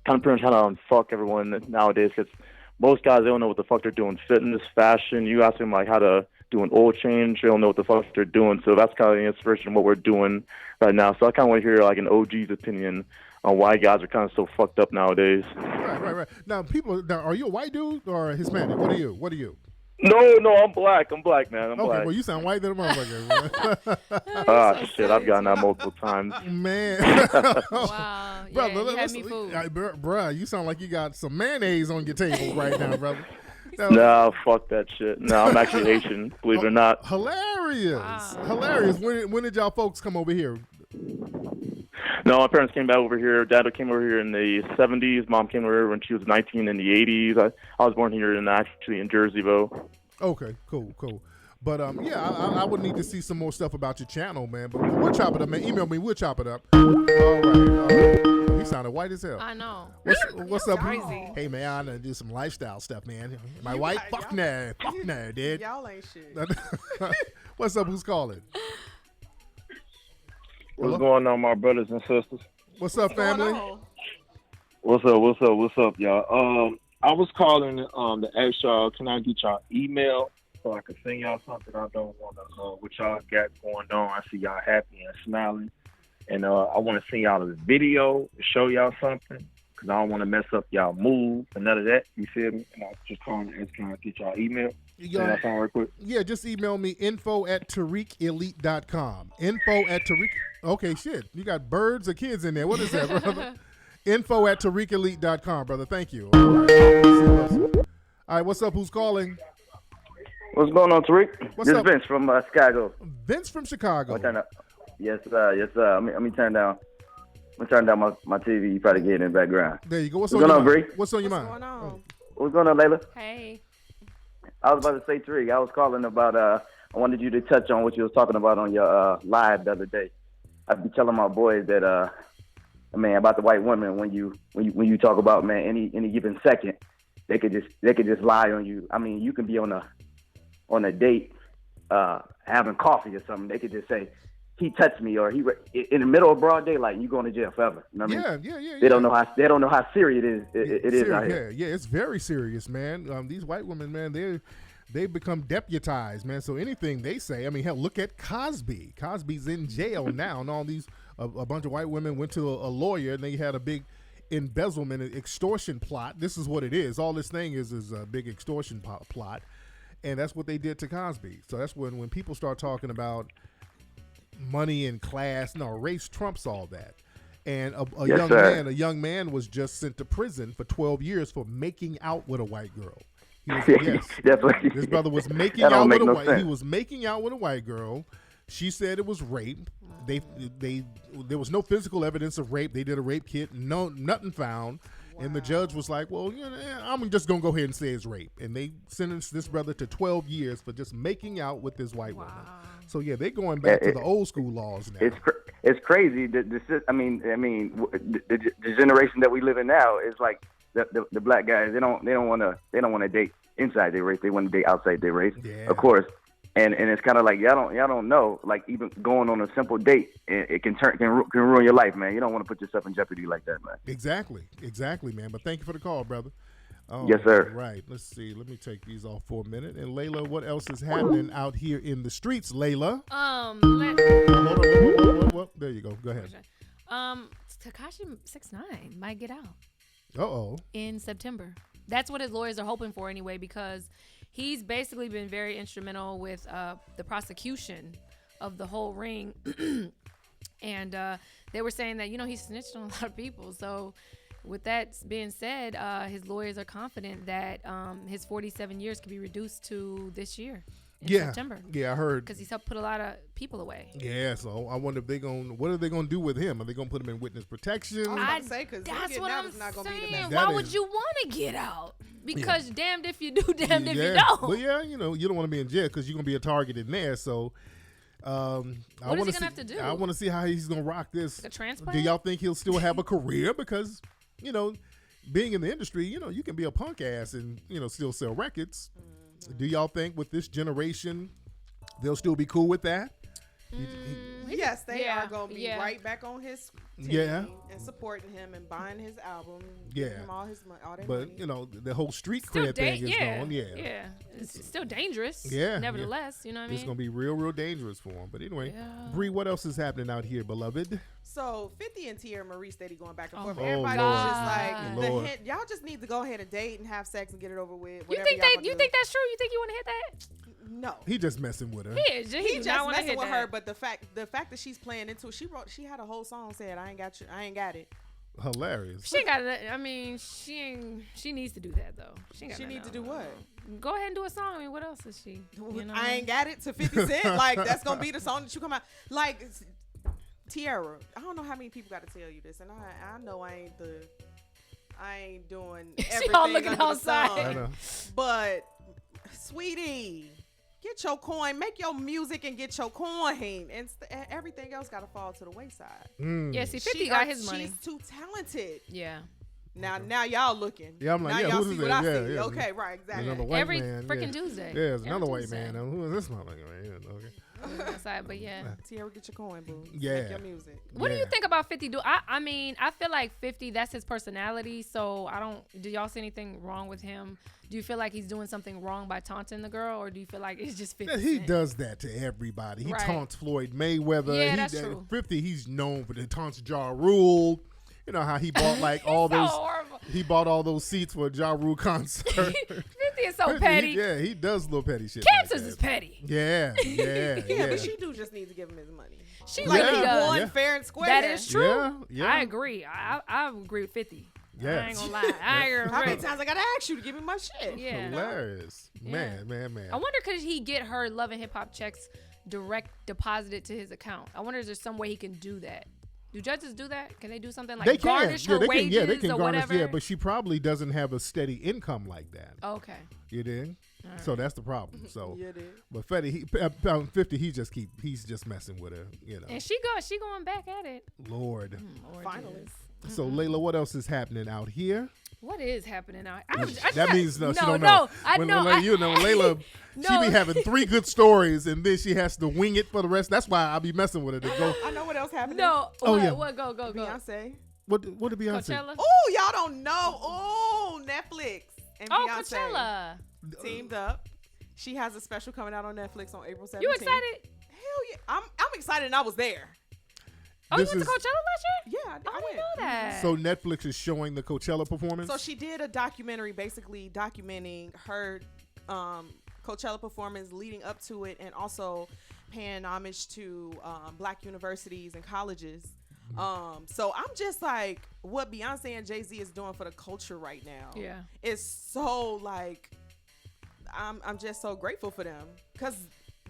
kind of pretty much how to unfuck everyone nowadays, because most guys, they don't know what the fuck they're doing. Fitness, fashion, you ask them like how to do an oil change, they don't know what the fuck they're doing. So that's kind of the inspiration of what we're doing right now. So I kind of want to hear like an OG's opinion on why guys are kind of so fucked up nowadays. Right. Now, are you a white dude or a Hispanic? What are you? No, I'm black. I'm black, man. I'm black. Okay, well, you sound white than a motherfucker. Shit, I've gotten that multiple times. Man. Wow. Brother, you had me fooled. Bruh, you sound like you got some mayonnaise on your table right now, brother. No, fuck that shit. No, I'm actually Haitian, believe it or not. Hilarious. Wow. Hilarious. When did y'all folks come over here? No, my parents came back over here. Dad came over here in the 70s. Mom came over here when she was 19 in the 80s. I was born here actually in Jersey, though. Okay, cool. But I would need to see some more stuff about your channel, man. But we'll chop it up, man. Email me, we'll chop it up. All right. You sounded white as hell. I know. What's up? Crazy. Hey, man, I'm gonna do some lifestyle stuff, man. Am I white? Fuck no, dude. Y'all ain't shit. What's up? Who's calling? What's going on, my brothers and sisters? What's up, family? What's up, y'all? I was calling to ask y'all, can I get y'all email so I can send y'all something? I don't want to what y'all got going on. I see y'all happy and smiling, and I want to send y'all a video to show y'all something because I don't want to mess up y'all mood and none of that. You feel me? And I was just calling to ask, can I get y'all email? That sound right quick? Yeah, just email me info@tarikelite.com. Info@Tarik. Okay, shit. You got birds or kids in there. What is that, brother? Info@tarikelite.com, brother. Thank you. All right, what's up? Who's calling? What's going on, Tarik? What's this up? Is Vince from Chicago. Vince from Chicago. Yes, sir. Let me turn down. My TV. You probably get it in the background. There you go. What's going on, Bree? What's on your mind? What's going on, Leila? Hey. I was about to say, Tarik, I was calling about, I wanted you to touch on what you was talking about on your live the other day. I be telling my boys that, about the white women, when you talk about, man, any given second, they could just lie on you. I mean, you can be on a date, having coffee or something. They could just say, he touched me, or he in the middle of broad daylight, and you going to jail forever. You know what I mean? Yeah. They don't know how serious it is. It is out here. Yeah, it's very serious, man. These white women, man, they become deputized, man. So anything they say, I mean, hell, look at Cosby. Cosby's in jail now, and all these a bunch of white women went to a lawyer, and they had a big embezzlement, extortion plot. This is what it is. All this thing is a big extortion plot, and that's what they did to Cosby. So that's when people start talking about money and class. No, race trumps all that. And a young man was just sent to prison for 12 years for making out with a white girl. This brother was making out with a white. He was making out with a white girl. She said it was rape. There was no physical evidence of rape. They did a rape kit. Nothing found. Wow. And the judge was like, well, I'm just gonna go ahead and say it's rape. And they sentenced this brother to 12 years for just making out with this white woman. So yeah, they're going back to the old school laws now. It's crazy. The generation that we live in now is like the black guys. They don't want to date inside their race. They want to date outside their race, of course. And it's kind of like y'all don't know. Like even going on a simple date, it can ruin your life, man. You don't want to put yourself in jeopardy like that, man. Exactly, man. But thank you for the call, brother. Yes, sir. Right. Let's see. Let me take these off for a minute. And Leila, what else is happening out here in the streets, Leila? Hold on. There you go. Go ahead. Tekashi 6ix9ine might get out. In September. That's what his lawyers are hoping for anyway, because he's basically been very instrumental with the prosecution of the whole ring. And they were saying that, he snitched on a lot of people. So with that being said, his lawyers are confident that his 47 years could be reduced to this year in September. Yeah, I heard. Because he's helped put a lot of people away. Yeah, so I wonder if what are they going to do with him? Are they going to put him in witness protection? I was about to say, because that's what I'm not gonna saying. Be the best. Why would you want to get out? Because damned if you do, damned if you don't. But yeah, you don't want to be in jail because you're going to be a target in there. So what is he going to have to do? I want to see how he's going to rock this. Like a transplant? Do y'all think he'll still have a career? Because being in the industry, you can be a punk ass and, still sell records. Do y'all think with this generation, they'll still be cool with that? Yes, they are going to be right back on his team and supporting him and buying his album. Giving him all his money, all that money. But, the whole street cred thing is gone. Yeah. It's still dangerous. Yeah. Nevertheless, you know what I mean? It's going to be real, real dangerous for him. But anyway, Bree, what else is happening out here, beloved? So 50 and Tierra Marie steady going back and forth. Everybody was just like, y'all just need to go ahead and date and have sex and get it over with. You think that's true? You think you want to hit that? No. He just messing with her. He just messing with her. But the fact that she's playing into it, she had a whole song said, I ain't got it. Hilarious. She got it. I mean, she needs to do that though. She needs to do what? Go ahead and do a song. I mean, what else is she? I ain't got it to 50 Cent. Like that's gonna be the song that you come out. Like Tierra, I don't know how many people got to tell you this, and I know I ain't doing everything. She all looking under outside. The sun, but sweetie, get your coin, make your music, and get your coin, and everything else got to fall to the wayside. Yeah, see, 50 got his money. She's too talented. Yeah. Now y'all looking. Yeah, I'm like, now y'all who's see what I see. Yeah. Okay, right, exactly. Another white Every man, freaking Tuesday. Yeah, there's another white man. Who is this motherfucker? Yeah, okay. Outside, but yeah. Tierra, get your coin, boo. Yeah. Make your music. What do you think about 50? I mean, I feel like 50, that's his personality. So do y'all see anything wrong with him? Do you feel like he's doing something wrong by taunting the girl, or do you feel like it's just 50 He does that to everybody. He taunts Floyd Mayweather. Yeah, that's true. 50, he's known for the taunts Ja Rule. You know how he bought like all those. Horrible. He bought all those seats for a Ja Rule concert. 50 is so petty. He does little petty shit. Cancers is petty. Yeah. But she do just need to give him his money. She like really he does. won fair and square. That is true. Yeah. I agree. I agree with 50. Yes. I ain't gonna lie. I agree. How many times I gotta ask you to give me my shit? Yeah. Hilarious. Man. I wonder, could he get her Love and Hip Hop checks direct deposited to his account? I wonder, is there some way he can do that? Do judges do that? Can they do something like garnish her wages they can or garnish, whatever? Yeah, but she probably doesn't have a steady income like that. Okay. You dig? Right. So that's the problem. So, Yeah, dude. but 50, he's just messing with her, you know. And she going back at it. Lord. Finally. So Leila, what else is happening out here? What is happening now? That means she don't know. Leila, she be having 3 good stories and then she has to wing it for the rest. That's why I be messing with her to go. I know what else happened. No. What? Go. Beyonce. What did Beyonce? Coachella. Oh, y'all don't know. Oh, Netflix and Beyonce Coachella teamed up. She has a special coming out on Netflix on April 17th. You excited? Hell yeah. I'm excited and I was there. Oh, you This went to is- Coachella last year? Yeah, I I didn't went. know that. So Netflix is showing the Coachella performance. So she did a documentary basically documenting her Coachella performance leading up to it and also paying homage to black universities and colleges. So I'm just like, what Beyonce and Jay-Z is doing for the culture right now. Yeah. It's so like, I'm just so grateful for them because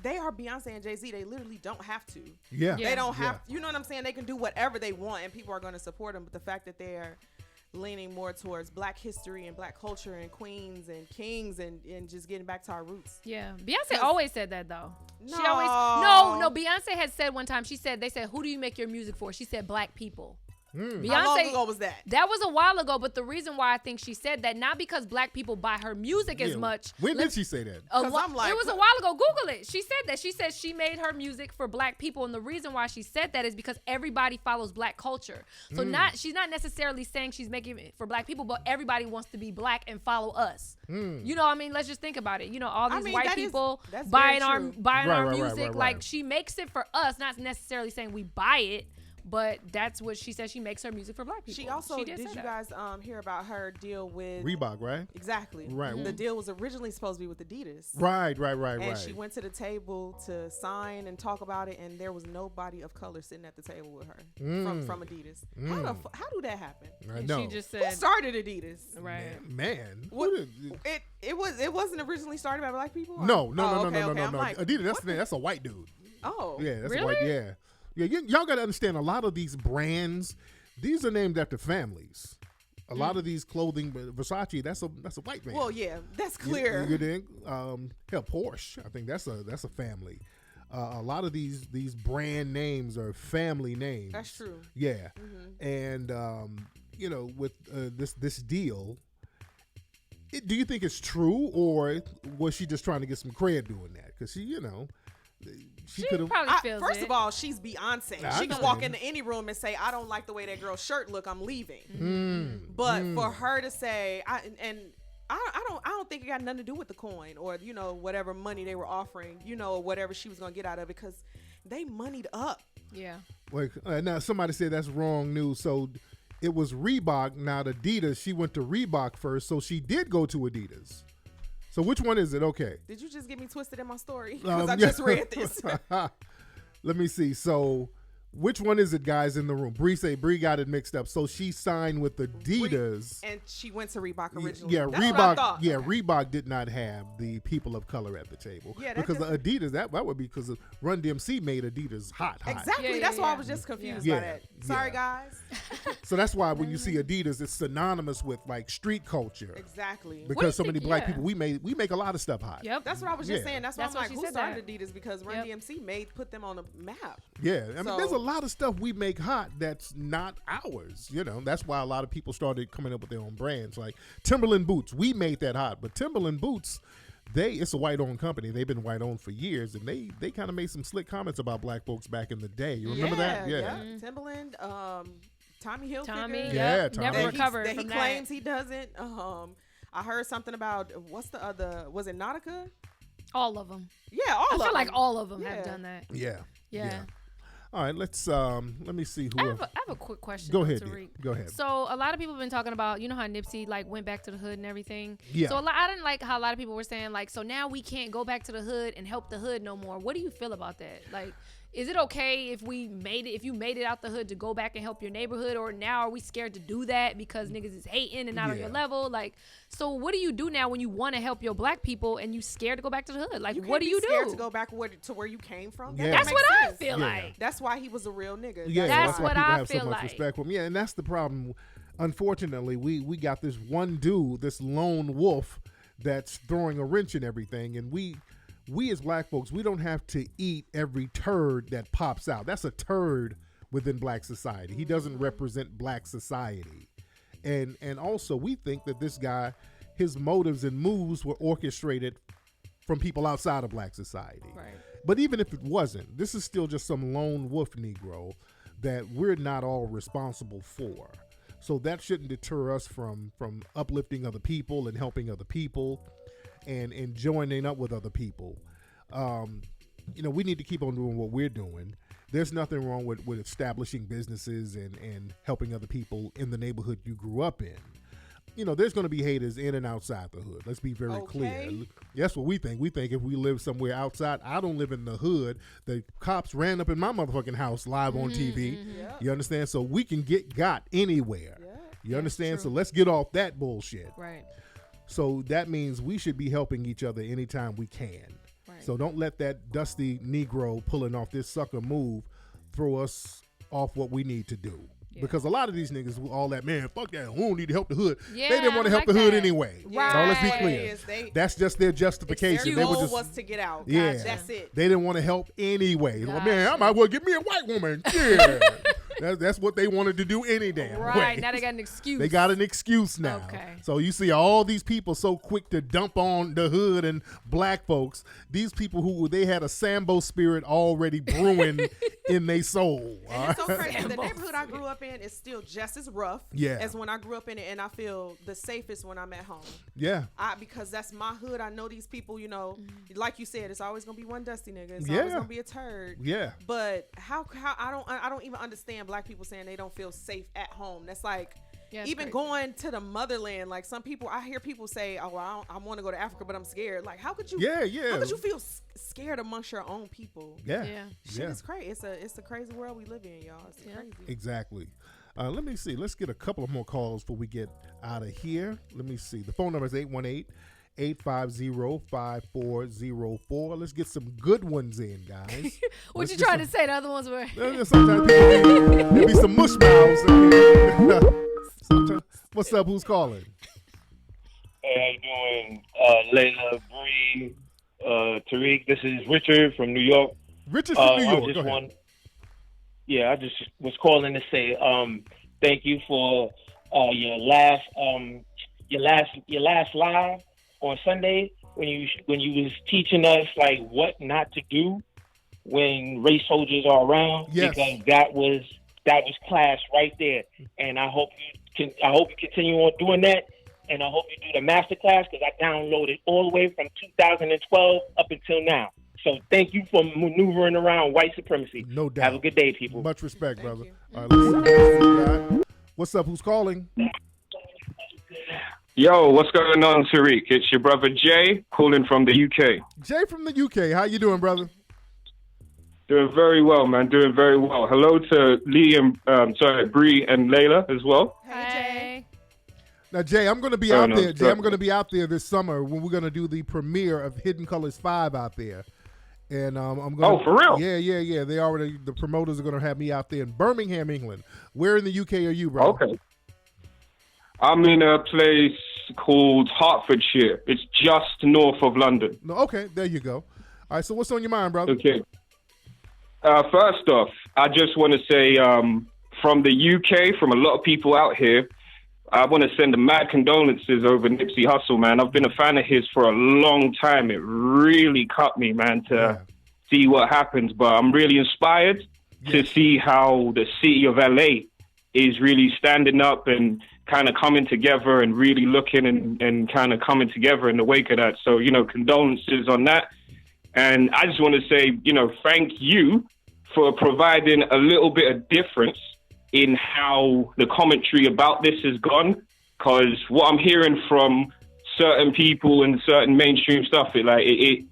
they are Beyonce and Jay-Z. They literally don't have to. Yeah. They don't have, you know what I'm saying? They can do whatever they want and people are going to support them. But the fact that they're leaning more towards black history and black culture and queens and kings and just getting back to our roots. Yeah. Beyonce always said that though. No. She always no. Beyonce had said one time, they said, who do you make your music for? She said black people. Beyonce, How long ago was that? That was a while ago, but the reason why I think she said that, not because black people buy her music as much. When did she say that? I'm like, it was a while ago. Google it. She said that. She said she made her music for black people, and the reason why she said that is because everybody follows black culture. So she's not necessarily saying she's making it for black people, but everybody wants to be black and follow us. You know what I mean? Let's just think about it. You know, all these white people buying our music. Right. Like, she makes it for us, not necessarily saying we buy it. But that's what she says. She makes her music for black people. She also did you say that. guys hear about her deal with Reebok, right? Exactly. Right. The deal was originally supposed to be with Adidas. Right. And she went to the table to sign and talk about it, and there was nobody of color sitting at the table with her from Adidas. How do that happen? I And know. she just Who said, started Adidas? right. Man. What, it wasn't originally started by black people? No. Okay. I'm like, Adidas, that's a white dude. Oh. Yeah, that's Really? a white. Yeah. Yeah, y'all got to understand a lot of these brands, these are named after families. A lot of these clothing, Versace, that's a white man. Well, yeah, that's clear. You think? Hell, Porsche, I think that's a family. A lot of these brand names are family names. That's true. Yeah, and with this deal, do you think it's true, or was she just trying to get some cred doing that? Because she could have. Probably feels First it. of all, she's Beyonce. I She can walk into any room and say, "I don't like the way that girl's shirt look. I'm leaving." But for her to say, I don't think it got nothing to do with the coin or whatever money they were offering, or whatever she was gonna get out of it, because they moneyed up. Yeah. Like now, somebody said that's wrong news. So it was Reebok, not Adidas. She went to Reebok first, so she did go to Adidas. So which one is it? Okay. Did you just get me twisted in my story? Because I just read this. Let me see. So which one is it, guys, in the room? Bree got it mixed up. So she signed with Adidas. And she went to Reebok originally. Yeah, That's what I thought. Yeah, Reebok did not have the people of color at the table. Yeah, because the Adidas, that would be because Run DMC made Adidas hot. Exactly. Yeah, that's why yeah. I was just confused Yeah. by that. Sorry, guys. So that's why when you see Adidas, it's synonymous with like street culture. Exactly. Because so think- many black yeah. people, we make a lot of stuff hot. Yep. That's what I was just Yeah. saying. That's why That's I'm why like, she who said started that. Adidas? Because Run Yep. DMC put them on the map. Yeah, I mean, So- there's a lot of stuff we make hot that's not ours. That's why a lot of people started coming up with their own brands. Like Timberland Boots, we made that hot, but Timberland Boots, it's a white-owned company. They've been white-owned for years, and they kind of made some slick comments about black folks back in the day. You remember that? Yeah. Timberland, Tommy Hilfiger. Tommy, Yeah, yep. Tommy. Never That recovered he from that. claims he doesn't. I heard something about what's the other? Was it Nautica? All of them. Yeah, all I of feel like them. all of them Yeah. have done that. Yeah. Yeah. All right, let's let me see who. I have a quick question. Go though, ahead, Tarik. Go ahead. So a lot of people have been talking about, how Nipsey went back to the hood and everything. Yeah. So I didn't like how a lot of people were saying so now we can't go back to the hood and help the hood no more. What do you feel about that? Like, is it okay if you made it out the hood to go back and help your neighborhood, or now are we scared to do that because niggas is hating and not on your level? Like, so what do you do now when you want to help your black people and you scared to go back to the hood? Like, what do you scared do? to go back to where you came from? Yeah. That's makes what I sense. feel Yeah. like. That's why he was a real nigga. Yeah, That's why what people I have feel so much like. respect for him. Yeah, and that's the problem. Unfortunately, we got this one dude, this lone wolf, that's throwing a wrench in everything, and we as black folks, we don't have to eat every turd that pops out. That's a turd within black society. He doesn't represent black society, and also we think that this guy, his motives and moves were orchestrated from people outside of black society. Right. But even if it wasn't, this is still just some lone wolf Negro that we're not all responsible for. So that shouldn't deter us from uplifting other people and helping other people. and joining up with other people. We need to keep on doing what we're doing. There's nothing wrong with establishing businesses and helping other people in the neighborhood you grew up in. There's going to be haters in and outside the hood. Let's be very clear. That's what we think. We think if we live somewhere outside, I don't live in the hood. The cops ran up in my motherfucking house live on TV. Yeah. You understand? So we can get got anywhere. Yeah. You understand? So let's get off that bullshit. Right. So that means we should be helping each other anytime we can. Right. So don't let that dusty Negro pulling off this sucker move throw us off what we need to do. Yeah. Because a lot of these niggas, all that, man, fuck that, who don't need to help the hood. Yeah, they didn't want to help the hood anyway. Right. So let's be clear. That's just their justification. Their they goal were just, was to get out. Yeah. God, that's it. They didn't want to help anyway. Like, man, I might as well get me a white woman. Yeah. That's what they wanted to do any damn way. Right, now they got an excuse. They got an excuse now. Okay. So you see all these people so quick to dump on the hood and black folks. These people they had a Sambo spirit already brewing in their soul. And it's so crazy. The neighborhood I grew up in is still just as rough as when I grew up in it, and I feel the safest when I'm at home. Yeah. Because that's my hood. I know these people, like you said, it's always gonna be one dusty nigga. It's always gonna be a turd. Yeah. But how I don't even understand black people saying they don't feel safe at home. That's like even crazy. Going to the motherland. Like some people, I hear people say, "Oh, well, I want to go to Africa, but I'm scared." Like, how could you? Yeah. How could you feel scared amongst your own people? Yeah. Shit is crazy. It's a crazy world we live in, y'all. It's crazy. Exactly. Let me see. Let's get a couple of more calls before we get out of here. Let me see. The phone number is 818-850-5404. Let's get some good ones in, guys. What you trying to say? The other ones were. Sometimes there be some mush mouths in here. What's up? Who's calling? Hey, how you doing? Leila, Bree, Tarik. This is Richard from New York. Richard from New York. Go ahead. I just was calling to say thank you for your last live on Sunday when you was teaching us like what not to do when race soldiers are around. Yes. Because that was class right there, and I hope you continue on doing that, and I hope you do the master class because I downloaded all the way from 2012 up until now. So thank you for maneuvering around white supremacy. No doubt. Have a good day, people. Much respect, brother. All right, let's see. What's up? Who's calling? Yo, what's going on, Tarik? It's your brother Jay calling from the UK. Jay from the UK. How you doing, brother? Doing very well, man. Doing very well. Hello to Bree and Leila as well. Hey, Jay. Now, Jay, I'm going to be out there. Jay, I'm going to be out there this summer when we're going to do the premiere of Hidden Colors 5 out there. And I'm going. Oh, for real? Yeah. The promoters are going to have me out there in Birmingham, England. Where in the UK are you, bro? Okay. I'm in a place called Hertfordshire. It's just north of London. No, okay, there you go. All right, so what's on your mind, brother? Okay. First off, I just want to say from the UK, from a lot of people out here, I want to send a mad condolences over Nipsey Hussle, man. I've been a fan of his for a long time. It really cut me, man, to see what happens. But I'm really inspired to see how the city of LA is really standing up and kind of coming together and really looking and kind of coming together in the wake of that. So, condolences on that. And I just want to say, thank you for providing a little bit of difference in how the commentary about this has gone. Because what I'm hearing from certain people and certain mainstream stuff, it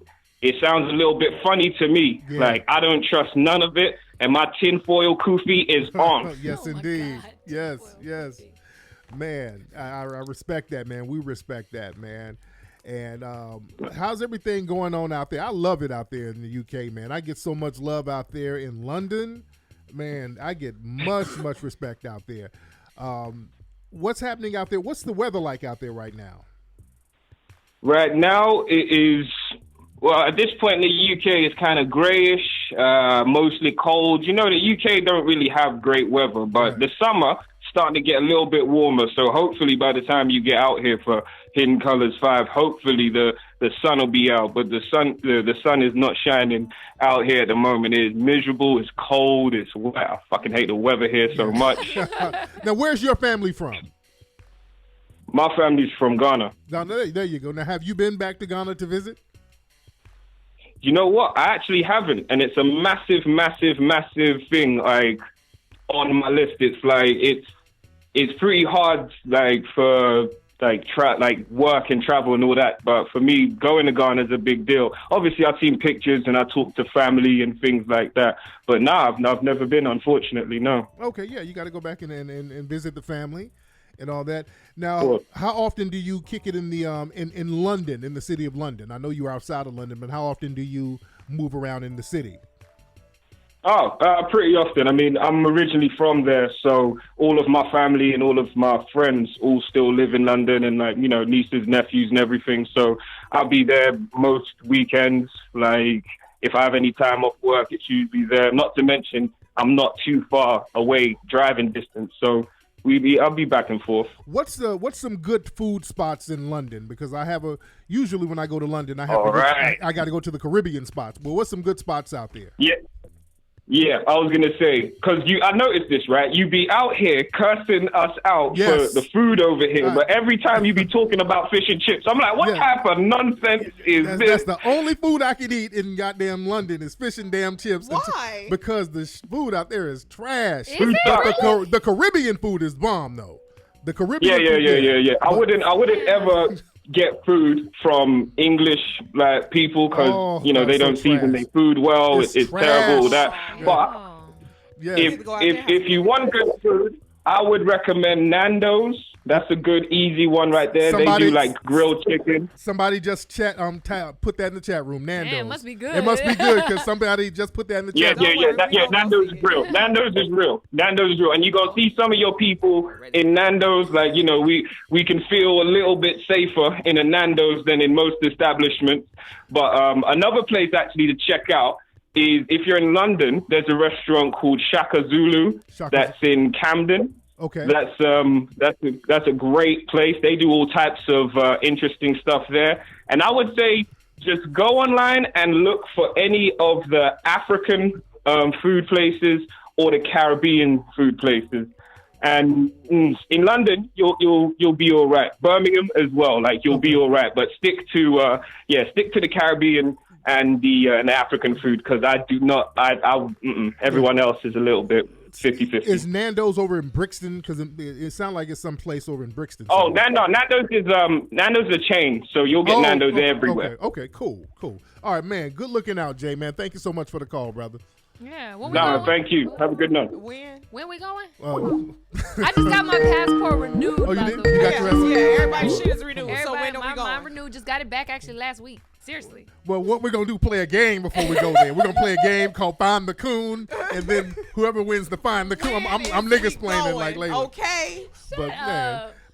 sounds a little bit funny to me. Yeah. Like, I don't trust none of it. And my tinfoil kufi is on. Yes, indeed. Yes. Man, I respect that, man. We respect that, man. And how's everything going on out there? I love it out there in the UK, man. I get so much love out there in London. Man, I get much respect out there. What's happening out there? What's the weather like out there right now? Right now, it is, at this point in the UK, it's kind of grayish, mostly cold. The UK don't really have great weather, but the summer starting to get a little bit warmer. So hopefully by the time you get out here for Hidden Colors 5, hopefully the sun will be out. But the sun is not shining out here at the moment. It's miserable. It's cold. It's wet. I fucking hate the weather here so much. Now, where's your family from? My family's from Ghana. Now, there you go. Now, have you been back to Ghana to visit? You know what? I actually haven't, and it's a massive, massive, massive thing. Like on my list, it's like it's pretty hard, like for like work and travel and all that. But for me, going to Ghana is a big deal. Obviously, I've seen pictures and I talk to family and things like that. But I've never been, unfortunately. No. Okay, yeah, you got to go back and visit the family and all that. Now, Sure. How often do you kick it in the in London, in the city of London? I know you're outside of London, but how often do you move around in the city? Pretty often. I mean, I'm originally from there, so all of my family and all of my friends all still live in London, and like, you know, nieces, nephews and everything. So I'll be there most weekends. Like if I have any time off work, it's usually there. Not to mention, I'm not too far away driving distance, so I'll be back and forth. What's some good food spots in London? Because usually when I go to London, I got to go to the Caribbean spots. But what's some good spots out there? Yeah, I was going to say, because I noticed this, right? You be out here cursing us out for the food over here, but every time you be talking about fish and chips, I'm like, what type of nonsense is this? That's the only food I can eat in goddamn London is fish and damn chips. Why? Because the food out there is trash. Is it? The Caribbean food is bomb, though. The Caribbean Yeah. I wouldn't ever get food from English like people because they don't season their food well. It's terrible. But if you want good food, I would recommend Nando's. That's a good, easy one right there. They do like grilled chicken. Somebody just put that in the chat room. Nando's. Man, it must be good. It must be good because somebody just put that in the chat room. Nando's is real. Nando's is real. And you're going to see some of your people in Nando's. Like, you know, we can feel a little bit safer in a Nando's than in most establishments. But another place actually to check out is if you're in London, there's a restaurant called Shaka Zulu that's in Camden. Okay. That's a great place. They do all types of interesting stuff there. And I would say just go online and look for any of the African food places or the Caribbean food places. And in London, you'll be all right. Birmingham as well, like you'll be all right. But stick to the Caribbean and the African food because I do not. Everyone else is a little bit 50-50. Is Nando's over in Brixton? Because it sounds like it's some place over in Brixton. Oh, Nando's is a chain, so you'll get Nando's everywhere. Okay, cool. All right, man. Good looking out, Jay, man. Thank you so much for the call, brother. Yeah. When we going? Thank you. Have a good night. When we going? I just got my passport renewed. Oh, you did? You got your everybody's shit is renewed. So when are we going? Mine renewed. Just got it back actually last week. Seriously. Well, what we're going to do, play a game before we go there. We're going to play a game called Find the Coon, and then whoever wins the Find the Coon, I'm niggas playing it like Leila. Okay.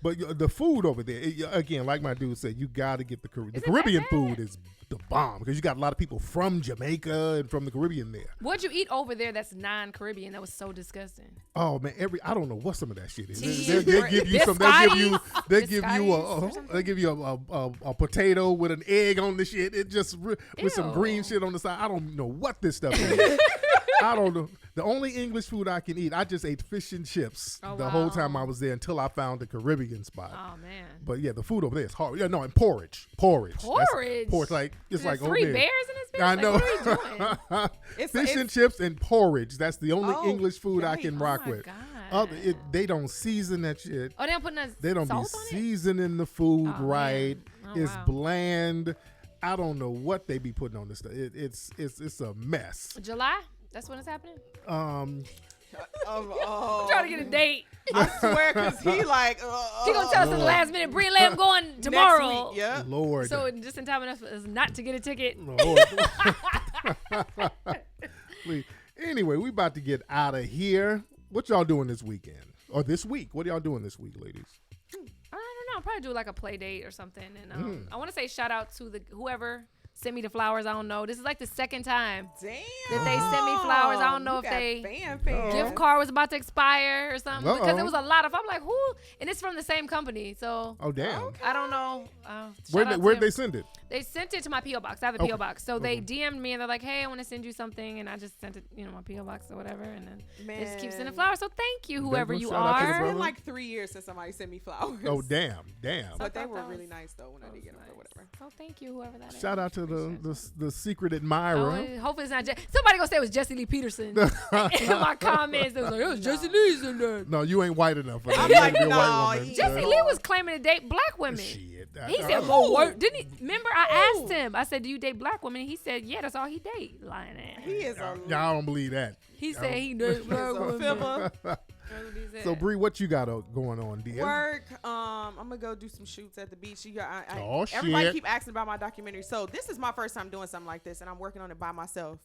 But the food over there, again, like my dude said, you got to get the Caribbean food is the bomb because you got a lot of people from Jamaica and from the Caribbean there. What'd you eat over there that's non-Caribbean that was so disgusting? Oh man, I don't know what some of that shit is. Cheese, They give you some. They give you a potato with an egg on the shit. It just with some green shit on the side. I don't know what this stuff is. I don't know. The only English food I can eat, I just ate fish and chips the whole time I was there until I found the Caribbean spot. Oh man! But yeah, the food over there is hard. Yeah, no, and porridge. Porridge. Like it's like three bears in this bitch. I know. Like, what are you doing? Fish and chips and porridge. That's the only English food I can rock with. They don't season that shit. Oh, they don't put They don't be seasoning the food right. It's bland. I don't know what they be putting on this stuff. It's a mess. July? That's when it's happening? I'm trying to get a date. I swear, because he he gonna tell us in the last minute. Brie and I'm going tomorrow. Next week, yeah. Lord. So just in time enough is not to get a ticket. Lord. Anyway, we about to get out of here. What y'all doing this weekend? Or this week? What are y'all doing this week, ladies? I don't know. I'll probably do like a play date or something. And I want to say shout out to whoever sent me the flowers. I don't know. This is like the second time that they sent me flowers. I don't know if they gift card was about to expire or something because it was a lot of. I'm like, who? And it's from the same company. So damn. I don't know. Where'd they send it? They sent it to my P.O. box. I have a P.O. box. So they DM'd me and they're like, hey, I want to send you something. And I just sent it, my P.O. box or whatever. And then they just keep sending flowers. So thank you, whoever you are. It's been like 3 years since somebody sent me flowers. Oh, damn. But they were really nice, though, when I did get them or whatever. So thank you, whoever that is. Shout out to the secret admirer. Oh, hopefully it's not somebody gonna say it was Jesse Lee Peterson. In my comments, they was like, it was Jesse Lee's in there. No, you ain't white enough for that. I'm You like, ain't a white no, woman. Jesse Lee was claiming to date black women. Shit. He said more work. Didn't he? Remember, I asked him. I said, "Do you date black women?" He said, "Yeah, that's all he date." Lying ass. He is a. Y'all don't believe that. He said he dates black women. So Bree, what you got going on, dear? Work. I'm gonna go do some shoots at the beach. Oh, shit. Everybody keep asking about my documentary. So this is my first time doing something like this, and I'm working on it by myself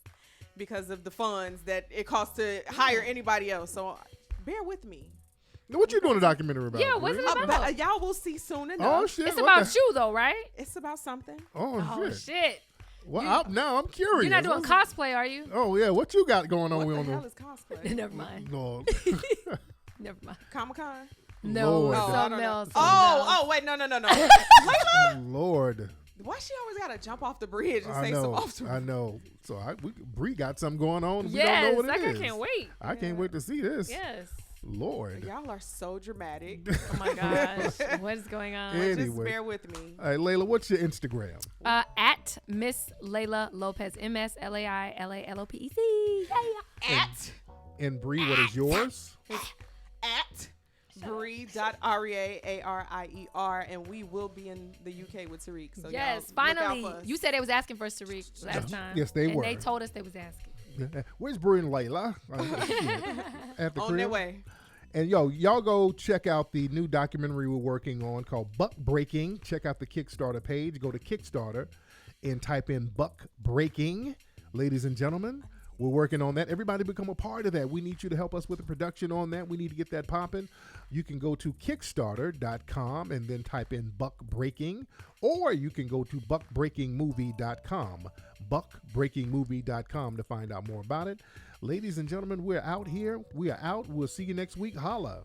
because of the funds that it costs to hire anybody else. So bear with me. What you doing a documentary about? Yeah, what's it about? Y'all will see soon enough. Oh shit! It's about you though, right? It's about something. Oh shit! Well, now I'm curious. You're not doing cosplay, are you? Oh yeah, what you got going on? What the hell is cosplay? Never mind. No. Never mind. Comic-Con? No, something else. Wait, no. Leila? Lord. Why she always gotta jump off the bridge and say know, some off the I know. So Bree got something going on. Yes, we don't know what it is. I can't wait. I can't wait to see this. Yes. Lord. Y'all are so dramatic. Oh my gosh. What is going on? Anyway. Just bear with me. All right, Leila, what's your Instagram? At Miss Leila Lopez. MSLAILALOPEC. And Bree, what is yours? At Bree.REAARIER, and we will be in the UK with Tarik. So yes, y'all finally. look out for us. You said they was asking for Tarik last time. Yes, they were. And they told us they was asking. Where's Bree and Leila? At the On crib. their way. And y'all go check out the new documentary we're working on called Buck Breaking. Check out the Kickstarter page. Go to Kickstarter and type in Buck Breaking. Ladies and gentlemen, we're working on that. Everybody become a part of that. We need you to help us with the production on that. We need to get that popping. You can go to Kickstarter.com and then type in Buck Breaking, or you can go to BuckBreakingMovie.com. BuckBreakingMovie.com to find out more about it. Ladies and gentlemen, we're out here. We are out. We'll see you next week. Holla.